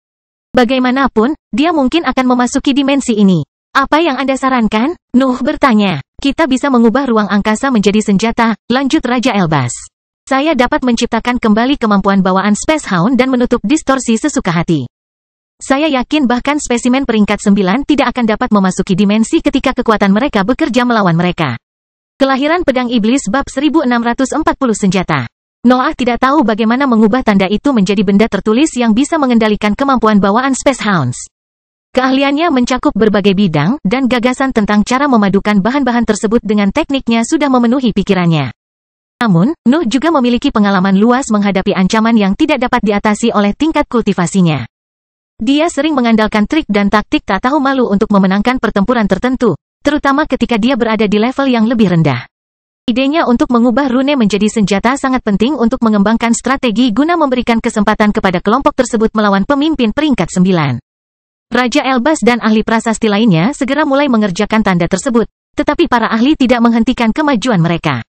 Bagaimanapun, dia mungkin akan memasuki dimensi ini. Apa yang Anda sarankan? Nuh bertanya. Kita bisa mengubah ruang angkasa menjadi senjata, lanjut Raja Elbas. Saya dapat menciptakan kembali kemampuan bawaan Space Hound dan menutup distorsi sesuka hati. Saya yakin bahkan spesimen peringkat 9 tidak akan dapat memasuki dimensi ketika kekuatan mereka bekerja melawan mereka. Kelahiran Pedang Iblis bab 1640 senjata. Noah tidak tahu bagaimana mengubah tanda itu menjadi benda tertulis yang bisa mengendalikan kemampuan bawaan Space Hounds. Keahliannya mencakup berbagai bidang, dan gagasan tentang cara memadukan bahan-bahan tersebut dengan tekniknya sudah memenuhi pikirannya. Namun, Nuh juga memiliki pengalaman luas menghadapi ancaman yang tidak dapat diatasi oleh tingkat kultivasinya. Dia sering mengandalkan trik dan taktik tak tahu malu untuk memenangkan pertempuran tertentu, terutama ketika dia berada di level yang lebih rendah. Idenya untuk mengubah rune menjadi senjata sangat penting untuk mengembangkan strategi guna memberikan kesempatan kepada kelompok tersebut melawan pemimpin peringkat 9. Raja Elbas dan ahli prasasti lainnya segera mulai mengerjakan tanda tersebut, tetapi para ahli tidak menghentikan kemajuan mereka.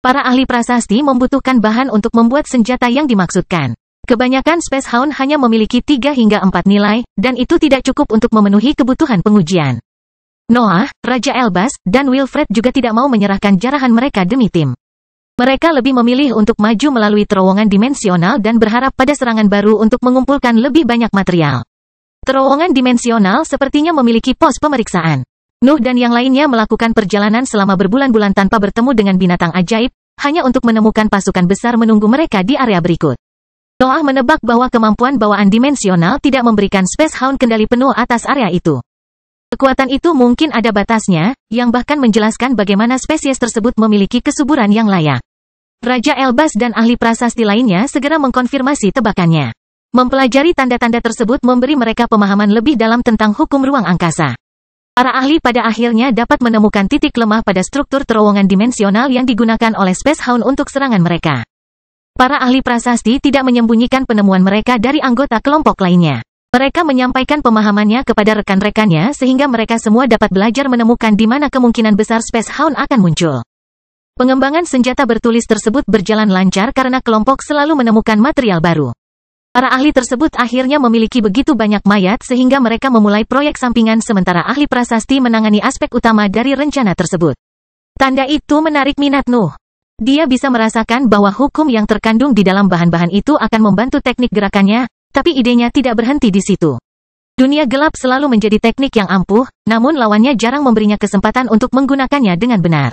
Para ahli prasasti membutuhkan bahan untuk membuat senjata yang dimaksudkan. Kebanyakan Space Hound hanya memiliki 3 hingga 4 nilai, dan itu tidak cukup untuk memenuhi kebutuhan pengujian. Noah, Raja Elbas, dan Wilfred juga tidak mau menyerahkan jarahan mereka demi tim. Mereka lebih memilih untuk maju melalui terowongan dimensional dan berharap pada serangan baru untuk mengumpulkan lebih banyak material. Terowongan dimensional sepertinya memiliki pos pemeriksaan. Nuh dan yang lainnya melakukan perjalanan selama berbulan-bulan tanpa bertemu dengan binatang ajaib, hanya untuk menemukan pasukan besar menunggu mereka di area berikut. Noah menebak bahwa kemampuan bawaan dimensional tidak memberikan Space Hound kendali penuh atas area itu. Kekuatan itu mungkin ada batasnya, yang bahkan menjelaskan bagaimana spesies tersebut memiliki kesuburan yang layak. Raja Elbas dan ahli prasasti lainnya segera mengkonfirmasi tebakannya. Mempelajari tanda-tanda tersebut memberi mereka pemahaman lebih dalam tentang hukum ruang angkasa. Para ahli pada akhirnya dapat menemukan titik lemah pada struktur terowongan dimensional yang digunakan oleh Space Hound untuk serangan mereka. Para ahli prasasti tidak menyembunyikan penemuan mereka dari anggota kelompok lainnya. Mereka menyampaikan pemahamannya kepada rekan-rekannya sehingga mereka semua dapat belajar menemukan di mana kemungkinan besar Space Hound akan muncul. Pengembangan senjata bertulis tersebut berjalan lancar karena kelompok selalu menemukan material baru. Para ahli tersebut akhirnya memiliki begitu banyak mayat sehingga mereka memulai proyek sampingan sementara ahli prasasti menangani aspek utama dari rencana tersebut. Tanda itu menarik minat Nuh. Dia bisa merasakan bahwa hukum yang terkandung di dalam bahan-bahan itu akan membantu teknik gerakannya, tapi idenya tidak berhenti di situ. Dunia gelap selalu menjadi teknik yang ampuh, namun lawannya jarang memberinya kesempatan untuk menggunakannya dengan benar.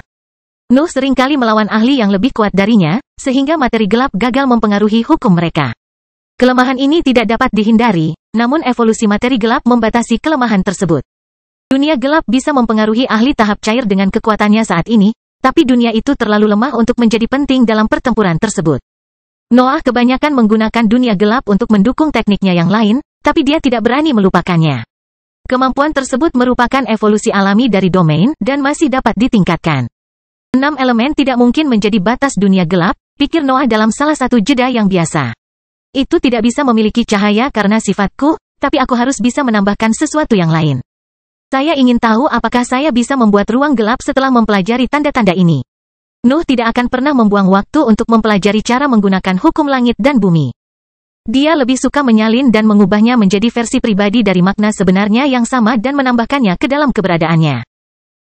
Nuh seringkali melawan ahli yang lebih kuat darinya, sehingga materi gelap gagal mempengaruhi hukum mereka. Kelemahan ini tidak dapat dihindari, namun evolusi materi gelap membatasi kelemahan tersebut. Dunia gelap bisa mempengaruhi ahli tahap cair dengan kekuatannya saat ini, tapi dunia itu terlalu lemah untuk menjadi penting dalam pertempuran tersebut. Noah kebanyakan menggunakan dunia gelap untuk mendukung tekniknya yang lain, tapi dia tidak berani melupakannya. Kemampuan tersebut merupakan evolusi alami dari domain dan masih dapat ditingkatkan. 6 elemen tidak mungkin menjadi batas dunia gelap, pikir Noah dalam salah satu jeda yang biasa. Itu tidak bisa memiliki cahaya karena sifatku, tapi aku harus bisa menambahkan sesuatu yang lain. Saya ingin tahu apakah saya bisa membuat ruang gelap setelah mempelajari tanda-tanda ini. Nuh tidak akan pernah membuang waktu untuk mempelajari cara menggunakan hukum langit dan bumi. Dia lebih suka menyalin dan mengubahnya menjadi versi pribadi dari makna sebenarnya yang sama dan menambahkannya ke dalam keberadaannya.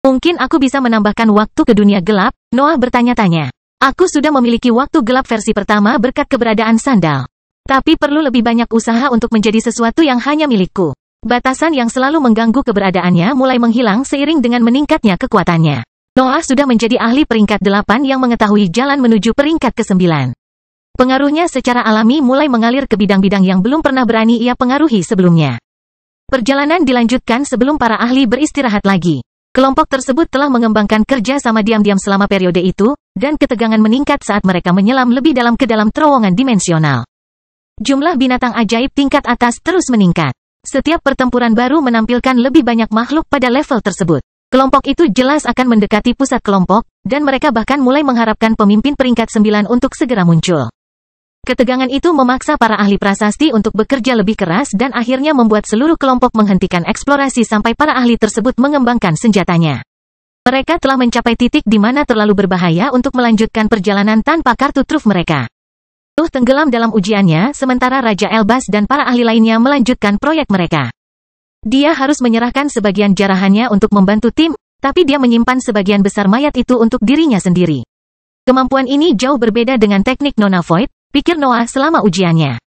Mungkin aku bisa menambahkan waktu ke dunia gelap, Noah bertanya-tanya. Aku sudah memiliki waktu gelap versi pertama berkat keberadaan sandal. Tapi perlu lebih banyak usaha untuk menjadi sesuatu yang hanya milikku. Batasan yang selalu mengganggu keberadaannya mulai menghilang seiring dengan meningkatnya kekuatannya. Noah sudah menjadi ahli peringkat 8 yang mengetahui jalan menuju peringkat ke-9. Pengaruhnya secara alami mulai mengalir ke bidang-bidang yang belum pernah berani ia pengaruhi sebelumnya. Perjalanan dilanjutkan sebelum para ahli beristirahat lagi. Kelompok tersebut telah mengembangkan kerja sama diam-diam selama periode itu, dan ketegangan meningkat saat mereka menyelam lebih dalam ke dalam terowongan dimensional. Jumlah binatang ajaib tingkat atas terus meningkat. Setiap pertempuran baru menampilkan lebih banyak makhluk pada level tersebut. Kelompok itu jelas akan mendekati pusat kelompok, dan mereka bahkan mulai mengharapkan pemimpin peringkat 9 untuk segera muncul. Ketegangan itu memaksa para ahli prasasti untuk bekerja lebih keras dan akhirnya membuat seluruh kelompok menghentikan eksplorasi sampai para ahli tersebut mengembangkan senjatanya. Mereka telah mencapai titik di mana terlalu berbahaya untuk melanjutkan perjalanan tanpa kartu truf mereka. Tenggelam dalam ujiannya, sementara Raja Elbas dan para ahli lainnya melanjutkan proyek mereka. Dia harus menyerahkan sebagian jarahannya untuk membantu tim, tapi dia menyimpan sebagian besar mayat itu untuk dirinya sendiri. Kemampuan ini jauh berbeda dengan teknik Nona Void, pikir Noah selama ujiannya.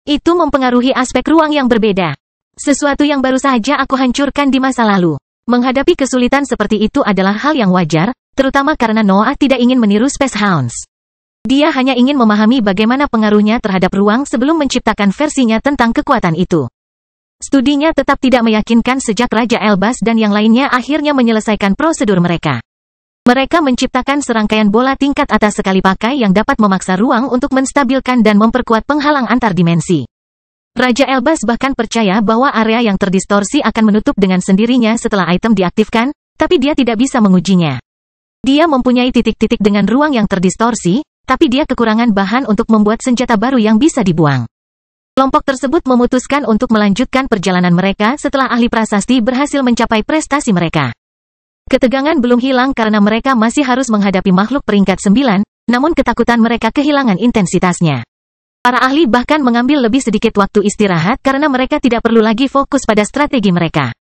Itu mempengaruhi aspek ruang yang berbeda. Sesuatu yang baru saja aku hancurkan di masa lalu. Menghadapi kesulitan seperti itu adalah hal yang wajar, terutama karena Noah tidak ingin meniru Space Hounds. Dia hanya ingin memahami bagaimana pengaruhnya terhadap ruang sebelum menciptakan versinya tentang kekuatan itu. Studinya tetap tidak meyakinkan sejak Raja Elbas dan yang lainnya akhirnya menyelesaikan prosedur mereka. Mereka menciptakan serangkaian bola tingkat atas sekali pakai yang dapat memaksa ruang untuk menstabilkan dan memperkuat penghalang antar dimensi. Raja Elbas bahkan percaya bahwa area yang terdistorsi akan menutup dengan sendirinya setelah item diaktifkan, tapi dia tidak bisa mengujinya. Dia mempunyai titik-titik dengan ruang yang terdistorsi, tapi dia kekurangan bahan untuk membuat senjata baru yang bisa dibuang. Kelompok tersebut memutuskan untuk melanjutkan perjalanan mereka setelah ahli prasasti berhasil mencapai prestasi mereka. Ketegangan belum hilang karena mereka masih harus menghadapi makhluk peringkat 9, namun ketakutan mereka kehilangan intensitasnya. Para ahli bahkan mengambil lebih sedikit waktu istirahat karena mereka tidak perlu lagi fokus pada strategi mereka.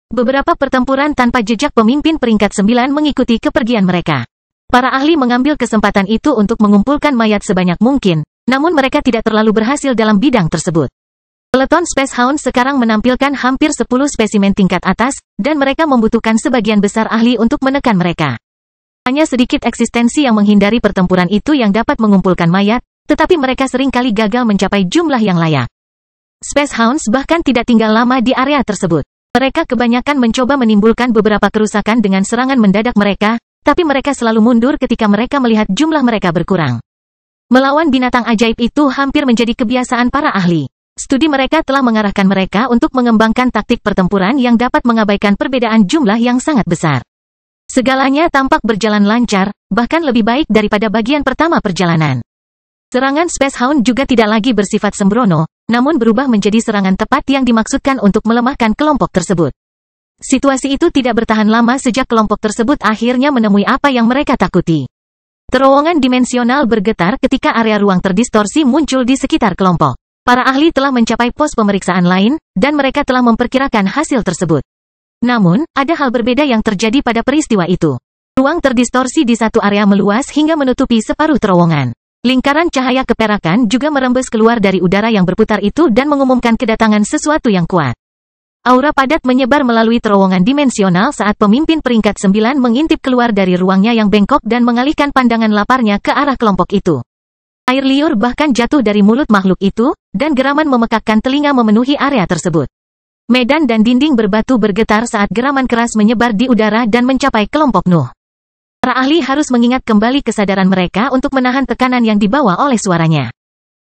Beberapa pertempuran tanpa jejak pemimpin peringkat 9 mengikuti kepergian mereka. Para ahli mengambil kesempatan itu untuk mengumpulkan mayat sebanyak mungkin, namun mereka tidak terlalu berhasil dalam bidang tersebut. Peleton Space Hound sekarang menampilkan hampir 10 spesimen tingkat atas, dan mereka membutuhkan sebagian besar ahli untuk menekan mereka. Hanya sedikit eksistensi yang menghindari pertempuran itu yang dapat mengumpulkan mayat, tetapi mereka seringkali gagal mencapai jumlah yang layak. Space Hounds bahkan tidak tinggal lama di area tersebut. Mereka kebanyakan mencoba menimbulkan beberapa kerusakan dengan serangan mendadak mereka, tapi mereka selalu mundur ketika mereka melihat jumlah mereka berkurang. Melawan binatang ajaib itu hampir menjadi kebiasaan para ahli. Studi mereka telah mengarahkan mereka untuk mengembangkan taktik pertempuran yang dapat mengabaikan perbedaan jumlah yang sangat besar. Segalanya tampak berjalan lancar, bahkan lebih baik daripada bagian pertama perjalanan. Serangan Space Hound juga tidak lagi bersifat sembrono, namun berubah menjadi serangan tepat yang dimaksudkan untuk melemahkan kelompok tersebut. Situasi itu tidak bertahan lama sejak kelompok tersebut akhirnya menemui apa yang mereka takuti. Terowongan dimensional bergetar ketika area ruang terdistorsi muncul di sekitar kelompok. Para ahli telah mencapai pos pemeriksaan lain, dan mereka telah memperkirakan hasil tersebut. Namun, ada hal berbeda yang terjadi pada peristiwa itu. Ruang terdistorsi di satu area meluas hingga menutupi separuh terowongan. Lingkaran cahaya keperakan juga merembes keluar dari udara yang berputar itu dan mengumumkan kedatangan sesuatu yang kuat. Aura padat menyebar melalui terowongan dimensional saat pemimpin peringkat 9 mengintip keluar dari ruangnya yang bengkok dan mengalihkan pandangan laparnya ke arah kelompok itu. Air liur bahkan jatuh dari mulut makhluk itu, dan geraman memekakkan telinga memenuhi area tersebut. Medan dan dinding berbatu bergetar saat geraman keras menyebar di udara dan mencapai kelompok Nuh. Para ahli harus mengingat kembali kesadaran mereka untuk menahan tekanan yang dibawa oleh suaranya.